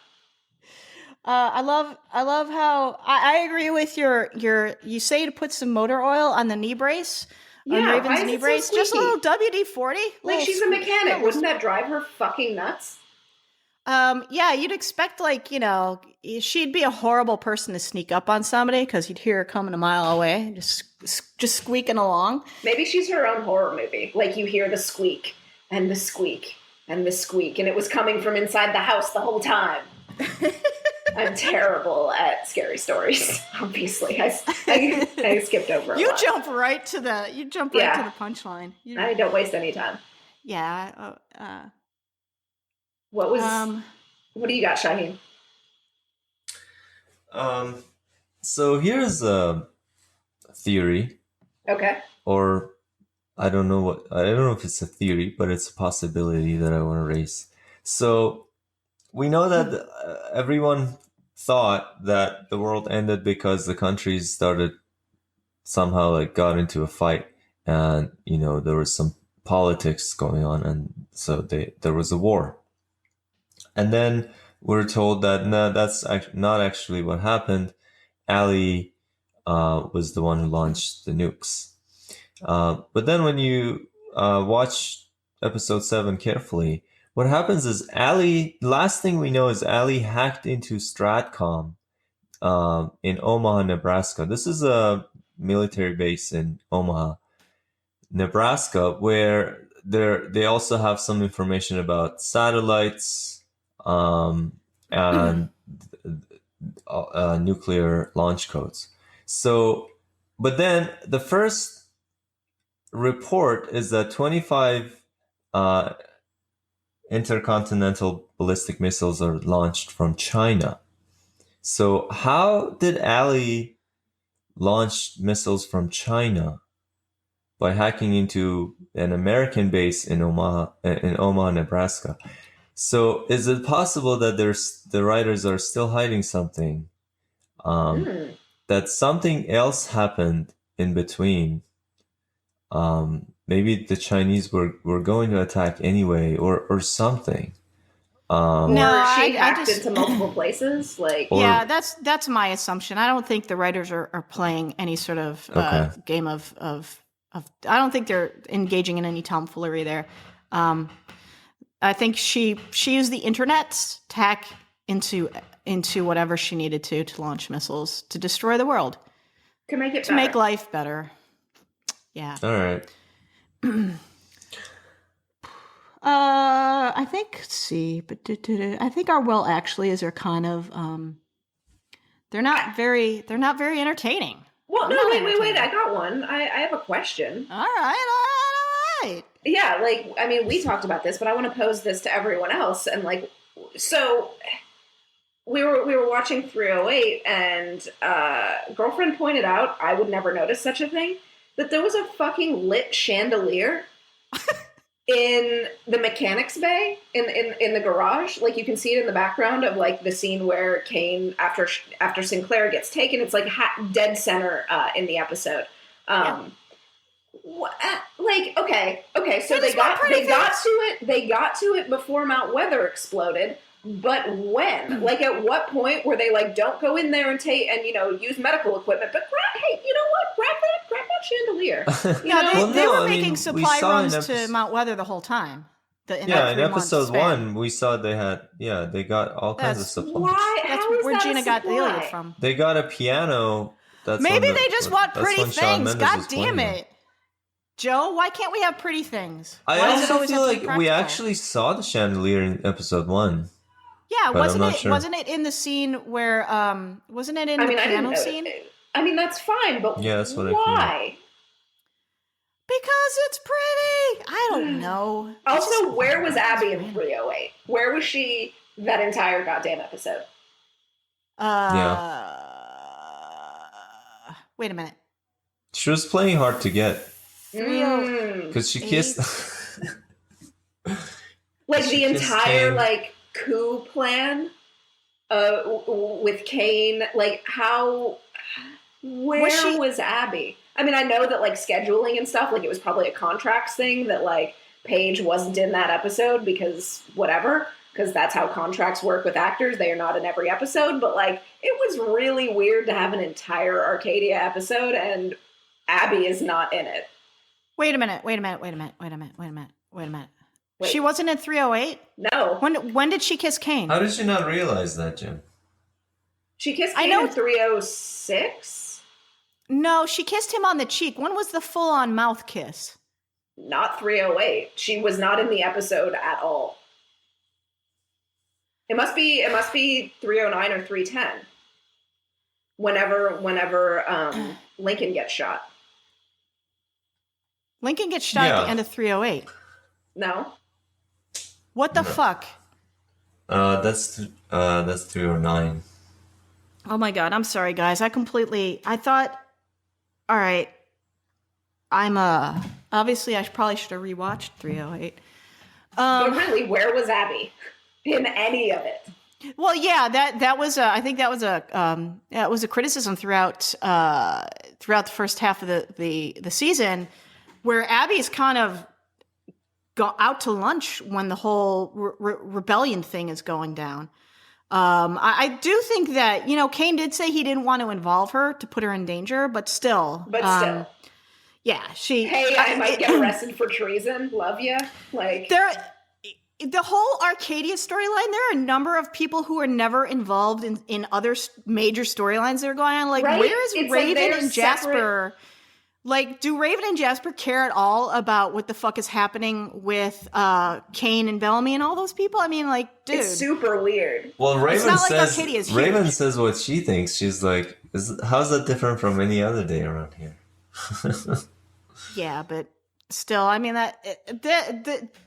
I love how I agree with your you say to put some motor oil on the knee brace. Yeah, on Raven's knee brace. So just a little WD-40. Like, she's a mechanic. Wouldn't that drive her fucking nuts? Yeah, you'd expect, like, she'd be a horrible person to sneak up on somebody because you'd hear her coming a mile away, just squeaking along. Maybe she's her own horror movie. Like, you hear the squeak and the squeak and the squeak, and it was coming from inside the house the whole time. I'm terrible at scary stories. Obviously, I skipped over. You jump right to the punchline. I don't waste any time. Yeah. What do you got, Shahin? So here's a theory. Okay. Or I don't know if it's a theory, but it's a possibility that I want to raise. So we know that everyone thought that the world ended because the countries started somehow like got into a fight, and there was some politics going on, and so there was a war. And then we're told that no, that's not actually what happened. Ali was the one who launched the nukes. But then when you watch episode 7 carefully, what happens is last thing we know is Ali hacked into Stratcom in Omaha, Nebraska. This is a military base in Omaha, Nebraska, where they also have some information about satellites and nuclear launch codes. So, but then the first report is that 25 intercontinental ballistic missiles are launched from China. So how did Ali launch missiles from China? By hacking into an American base in Omaha, Nebraska. So is it possible that the writers are still hiding something? That something else happened in between? Maybe the Chinese were going to attack anyway, or something. No, she hacked into multiple places. Yeah, that's my assumption. I don't think the writers are playing any sort of game of. I don't think they're engaging in any tomfoolery there. I think she used the internet to hack into whatever she needed to launch missiles to destroy the world, to make it to make life better. Yeah. All right. I think. Let's see, but I think our well actuallys are kind of. They're not very entertaining. Well, no, wait. I got one. I have a question. All right. Yeah, we talked about this, but I want to pose this to everyone else. And so we were watching 308, and girlfriend pointed out, I would never notice such a thing, that there was a fucking lit chandelier in the mechanics bay in the garage. Like, you can see it in the background of the scene where Kane, after Sinclair gets taken, it's dead center in the episode. Okay, so they got to it before Mount Weather exploded. But when? At what point were they don't go in there and take and use medical equipment? But hey, you know what? Grab that chandelier. They were making supply runs to Mount Weather the whole time. In episode 1, we saw they got all kinds of supplies. That's where Gina got the Iliad from. They got a piano. Maybe they just want pretty things. God damn it. Joe, why can't we have pretty things? I also feel like we actually saw the chandelier in episode 1. Yeah, wasn't it in the scene where wasn't it in the piano scene? That's fine, but that's what why? Because it's pretty. I don't know. Also, where was Abby in 308? Where was she that entire goddamn episode? Wait a minute. She was playing hard to get. Because she kissed. The entire coup plan with Kane. Where was Abby? I know that scheduling and stuff, it was probably a contracts thing that Paige wasn't in that episode because that's how contracts work with actors. They are not in every episode, but it was really weird to have an entire Arcadia episode and Abby is not in it. Wait a minute. She wasn't in 308? No. When did she kiss Kane? How did you not realize that, Jim? She kissed Kane in 306? No, she kissed him on the cheek. When was the full-on mouth kiss? Not 308. She was not in the episode at all. It must be 309 or 310. Whenever Lincoln gets shot. Lincoln gets shot at the end of 308. No. What the fuck? That's 309. Oh my god, I'm sorry guys. I thought all right. I'm obviously I probably should have rewatched 308. But really, where was Abby in any of it? Well, yeah, that was I think that was a criticism throughout the first half of the season, where Abby's kind of go out to lunch when the whole rebellion thing is going down. I do think that, Kane did say he didn't want to involve her to put her in danger, but still. Yeah, I might get arrested for treason. Love ya. Like the whole Arcadia storyline. There are a number of people who are never involved in other major storylines that are going on. Like, where is Raven and Jasper? Like, do Raven and Jasper care at all about what the fuck is happening with Kane and Bellamy and all those people? I mean, like, dude, it's super weird. Well, Raven Raven says what she thinks. She's like, how's that different from any other day around here? Yeah, but still, I mean, that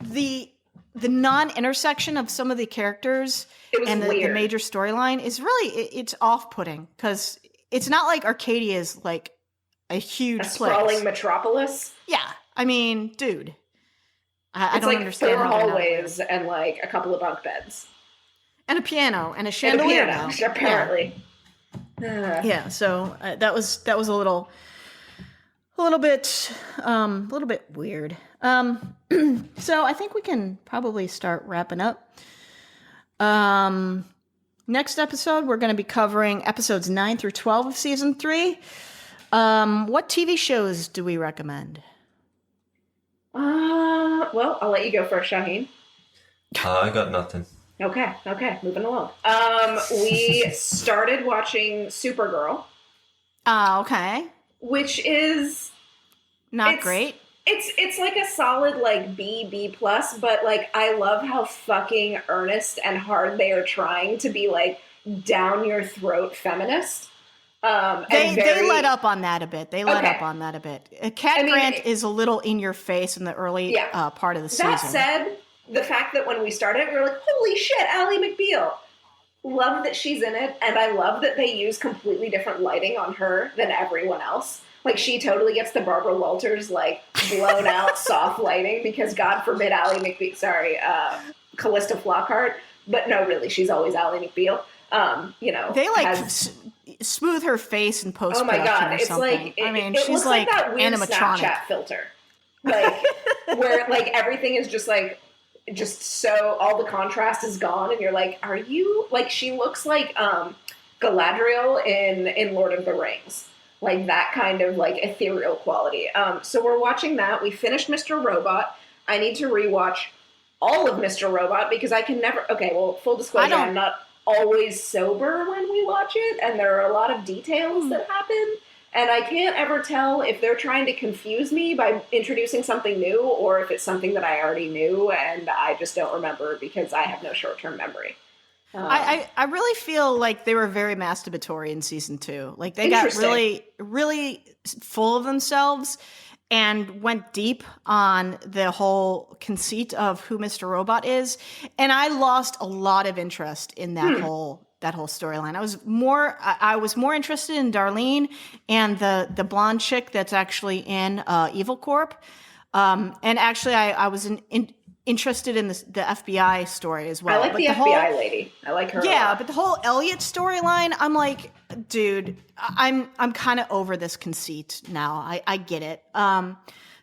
the non-intersection of some of the characters and the major storyline is really it's off-putting, because it's not like Arcadia is like a huge sprawling metropolis. Yeah, I mean, dude, I don't like understand. 4 hallways and like a couple of bunk beds and a piano and a chandelier. Apparently, yeah. So that was a little bit weird. So I think we can probably start wrapping up. Next episode, we're going to be covering episodes 9 through 12 of season 3. What TV shows do we recommend? Well, I'll let you go first, Shahin. I got nothing. Okay, moving along. We started watching Supergirl. Okay. Which is not great. It's like a solid like B plus, but like I love how fucking earnest and hard they are trying to be like down your throat feminist. They let up on that a bit. Cat Grant is a little in your face in the early part of the season. That said, the fact that when we started, we were like, holy shit, Ally McBeal. Love that she's in it, and I love that they use completely different lighting on her than everyone else. Like, she totally gets the Barbara Walters, like, blown out soft lighting, because God forbid Ally McBeal, Callista Flockhart, but no, really, she's always Ally McBeal. They smooth her face in post production. Oh my god, it's something. Like she's like that weird animatronic Snapchat filter, like where like everything is just so all the contrast is gone, and you're like, are you like? She looks like Galadriel in Lord of the Rings, like that kind of like ethereal quality. So we're watching that. We finished Mr. Robot. I need to rewatch all of Mr. Robot because I can never. Okay, well, full disclosure, I'm not always sober when we watch it, and there are a lot of details that happen, and I can't ever tell if they're trying to confuse me by introducing something new or if it's something that I already knew and I just don't remember because I have no short-term memory. I really feel like they were very masturbatory in season 2. Like they got really, really full of themselves and went deep on the whole conceit of who Mr. Robot is. And I lost a lot of interest in that whole storyline. I was more interested in Darlene and the blonde chick that's actually in Evil Corp. And actually I was interested in the FBI story as well. I like the FBI lady. I like her. Yeah, but the whole Elliot storyline, I'm like, dude, I'm kind of over this conceit now. I get it.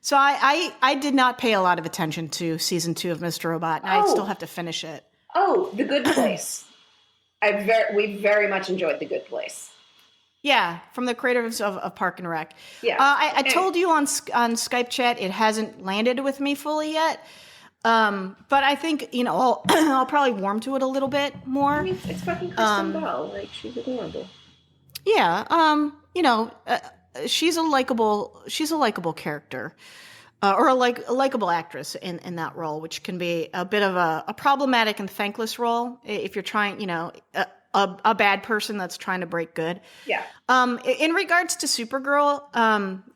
So I did not pay a lot of attention to season 2 of Mr. Robot, and I still have to finish it. Oh, The Good Place. We very much enjoyed The Good Place. Yeah, from the creators of Park and Rec. Yeah, I told you on Skype chat it hasn't landed with me fully yet. But I think, I'll probably warm to it a little bit more. I mean, it's fucking Kristen Bell. Like, she's adorable. Yeah. She's a likable character. or a likable actress in that role, which can be a bit of a problematic and thankless role if you're trying, a bad person that's trying to break good. Yeah. In regards to Supergirl,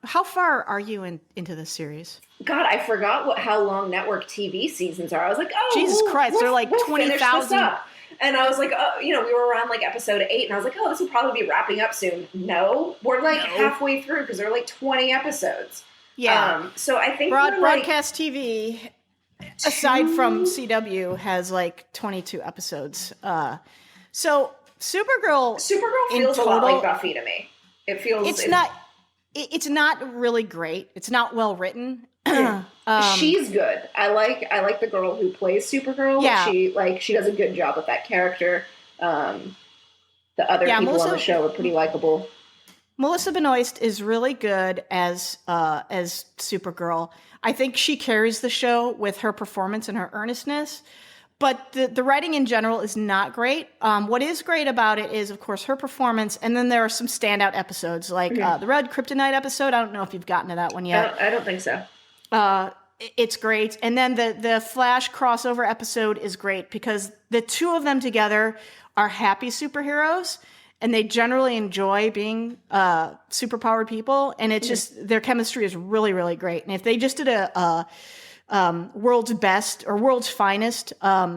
how far are you into this series? God, I forgot how long network TV seasons are. I was like, oh, Jesus Christ, they're like we'll finish this 20,000. up. And I was like, oh, we were around like episode 8, and I was like, oh, this will probably be wrapping up soon. No, we're like halfway through because there are like 20 episodes. Yeah. So I think broadcast TV, aside from CW, has like 22 episodes. So Supergirl feels a lot like Buffy to me. It feels it's not really great. It's not well written. She's good. I like the girl who plays Supergirl. Yeah. She does a good job with that character. The other people on the show are pretty likable. Melissa Benoist is really good as Supergirl. I think she carries the show with her performance and her earnestness. But the writing in general is not great. What is great about it is, of course, her performance. And then there are some standout episodes, like the Red Kryptonite episode. I don't know if you've gotten to that one yet. I don't think so. It's great. And then the Flash crossover episode is great because the two of them together are happy superheroes. And they generally enjoy being superpowered people. And it's just, their chemistry is really, really great. And if they just did a world's best or world's finest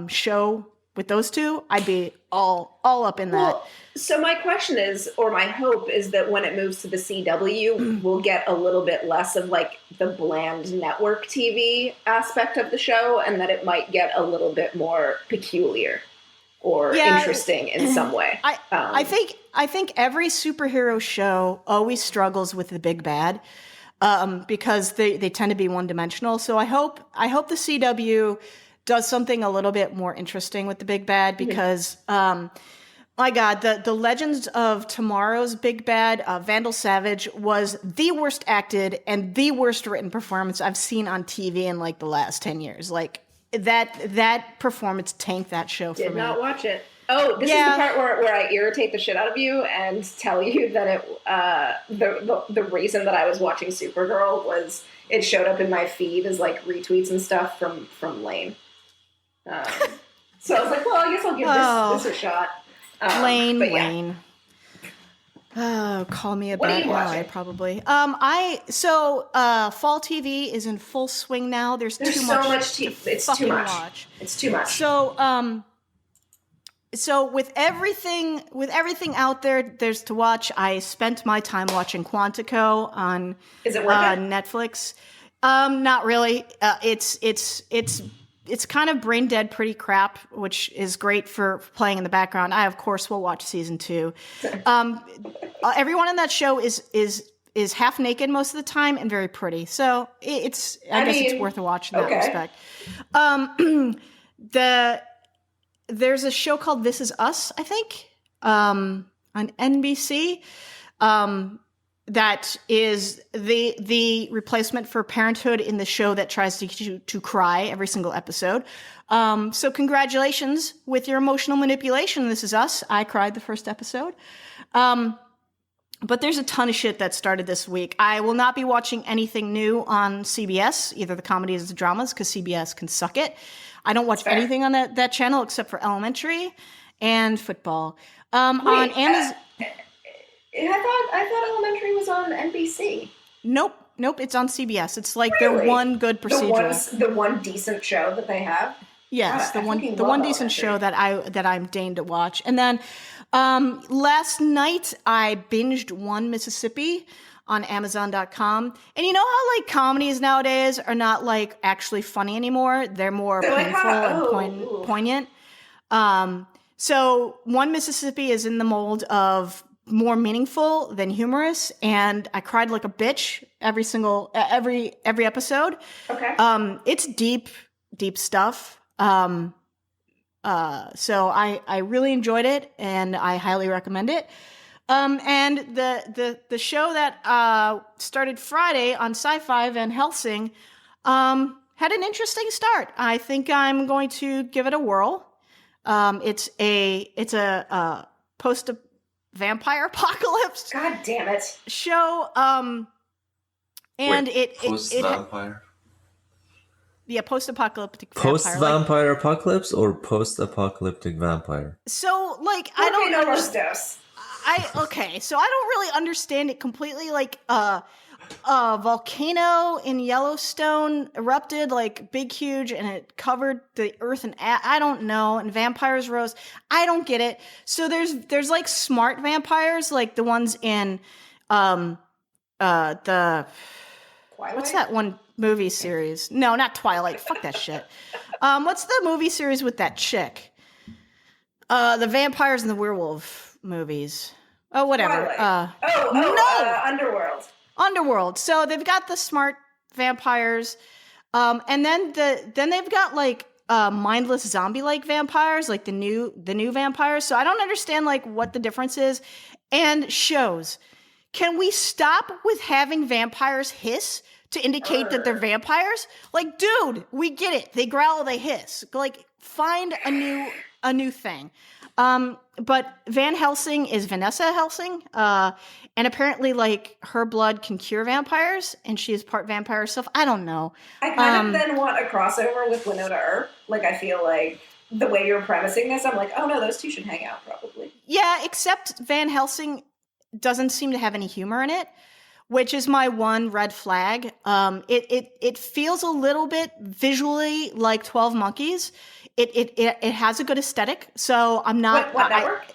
show with those two, I'd be all up in that. Well, so my question is, or my hope is that when it moves to the CW, we'll get a little bit less of like the bland network TV aspect of the show, and that it might get a little bit more peculiar or interesting in some way. I think every superhero show always struggles with the big bad. Because they tend to be one-dimensional. So I hope the CW does something a little bit more interesting with the big bad because, my God, the Legends of Tomorrow's big bad, Vandal Savage, was the worst acted and the worst written performance I've seen on TV in like the last 10 years. Like that performance tanked that show for me. Did not watch it. Oh, this is the part where I irritate the shit out of you and tell you that the reason that I was watching Supergirl was it showed up in my feed as like retweets and stuff from Lane. So I was like, well, I guess I'll give this a shot. Lane. Oh, call me a bad ally, probably. Fall TV is in full swing now. There's too much TV. It's too much. Watch. It's too much. So with everything out there's to watch. I spent my time watching Quantico on Netflix. Not really. It's kind of brain dead, pretty crap, which is great for playing in the background. I of course will watch season 2. Everyone in that show is half naked most of the time and very pretty. So I guess it's worth a watch in that respect. There's a show called This Is Us, I think, on NBC. That is the replacement for Parenthood in the show that tries to get you to cry every single episode. So congratulations with your emotional manipulation. This Is Us. I cried the first episode. But there's a ton of shit that started this week. I will not be watching anything new on CBS, either the comedies or the dramas, because CBS can suck it. I don't watch anything on that channel except for Elementary and football. On Amazon, I thought Elementary was on NBC. Nope. It's on CBS. It's like their one good procedural. The one decent show that they have. Yes, the one decent show that I'm deigned to watch. And then last night I binged One Mississippi on Amazon.com. And you know how like comedies nowadays are not like actually funny anymore? They're more painful and poignant. So One Mississippi is in the mold of more meaningful than humorous, and I cried like a bitch every episode. Okay. It's deep stuff. So I really enjoyed it, and I highly recommend it. And the show that started Friday on Sci-Fi, Van Helsing, had an interesting start. I think I'm going to give it a whirl. It's a post-vampire apocalypse. God damn it! Show. And post-vampire. Yeah, post-apocalyptic Post vampire. Like, vampire apocalypse or post apocalyptic vampire? so, like, I don't no understand. Rostos. Okay, so I don't really understand it completely. Like, a volcano in Yellowstone erupted, like, big, huge, and it covered the earth, and I don't know, and vampires rose. I don't get it. So there's like smart vampires, like the ones in the Twilight? what's that one movie series? No, not Twilight. Fuck that shit. What's the movie series with that chick? The vampires and the werewolf movies. Oh, whatever. Twilight. Underworld. Underworld. So they've got the smart vampires, and then they've got like mindless zombie-like vampires, like the new vampires. So I don't understand like what the difference is. And shows. Can we stop with having vampires hiss to indicate that they're vampires? Like, dude, we get it. They growl, they hiss. Like, find a new thing. But Van Helsing is Vanessa Helsing, and apparently, like, her blood can cure vampires, and she is part vampire herself. I don't know. I kind of then want a crossover with Winona Earp. Like, I feel like the way you're premising this, I'm like, oh no, those two should hang out probably. Yeah, except Van Helsing doesn't seem to have any humor in it, which is my one red flag. It feels a little bit visually like 12 Monkeys. It has a good aesthetic, so I'm not. What network?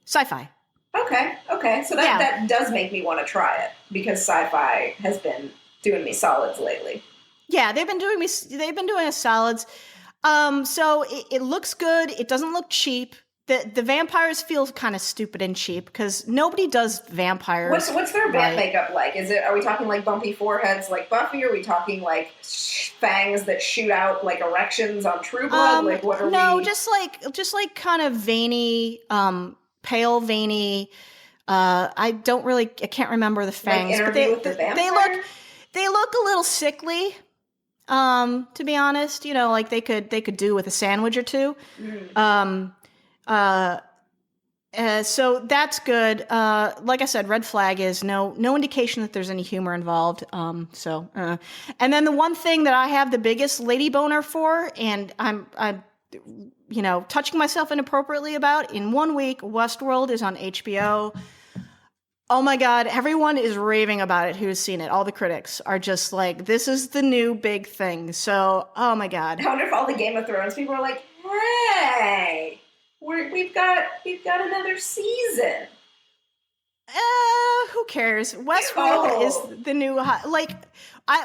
Sci-Fi. Okay. So that does make me want to try it because Sci-Fi has been doing me solids lately. Yeah, they've been doing us solids. So it looks good. It doesn't look cheap. The vampires feel kind of stupid and cheap because nobody does vampires. What's their vamp makeup like? Are we talking like bumpy foreheads like Buffy? Or are we talking like fangs that shoot out like erections on True Blood? Like what are we? just like kind of veiny, pale veiny. I can't remember the fangs. Like but with the Vampire? they look a little sickly. To be honest, like they could do with a sandwich or two. So that's good. Like I said, red flag is no indication that there's any humor involved. And then the one thing that I have the biggest lady boner for, and I'm touching myself inappropriately about, in 1 week, Westworld is on HBO. Oh my God, everyone is raving about it who's seen it. All the critics are just like, this is the new big thing. So, oh my God. I wonder if all the Game of Thrones people are like, hey, we've got another season. Who cares? Westworld is the new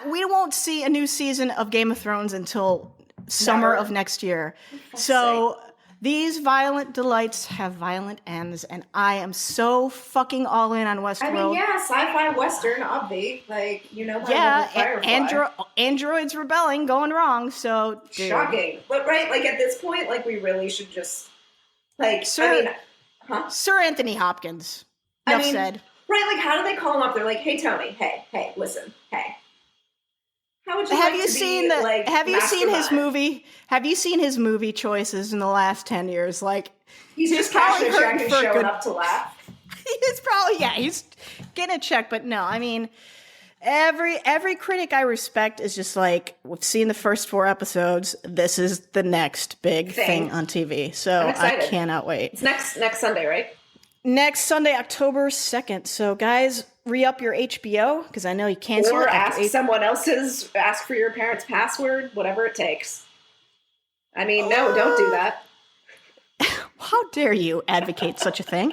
we won't see a new season of Game of Thrones until summer of next year. So these violent delights have violent ends, and I am so fucking all in on Westworld. I mean, yeah, sci-fi western, obvi. Like, Firefly. Androids rebelling, going wrong. So dude. Shocking, but right, like at this point, like we really should just Sir Anthony Hopkins. Enough said. Right, like how do they call him up? They're like, hey Tony, hey, listen, hey. How would you Have you seen his movie choices in the last 10 years? Like, he's just cashing a check and showing up to laugh. He's getting a check, but no, I mean, every critic I respect is just like, we've seen the first 4 episodes. This is the next big thing on TV. So I cannot wait. It's next Sunday, right? Next Sunday, October 2nd. So guys, re-up your HBO, because I know you can't. Or ask someone else's, ask for your parents' password, whatever it takes. I mean, no, don't do that. How dare you advocate such a thing?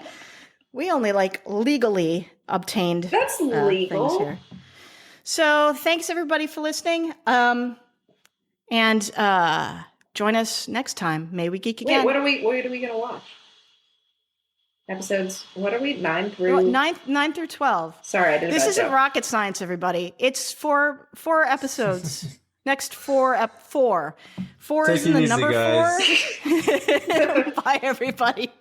We only legally obtained That's legal. things here. So thanks everybody for listening. And join us next time. May we geek again. Wait, what are we gonna watch? Episodes, what are we, 9 through 12? Sorry, I didn't. This isn't rocket science, everybody. It's four episodes. Next 4. 4 is in the number guys. 4. Bye, everybody.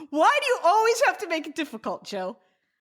Why do you always have to make it difficult, Joe?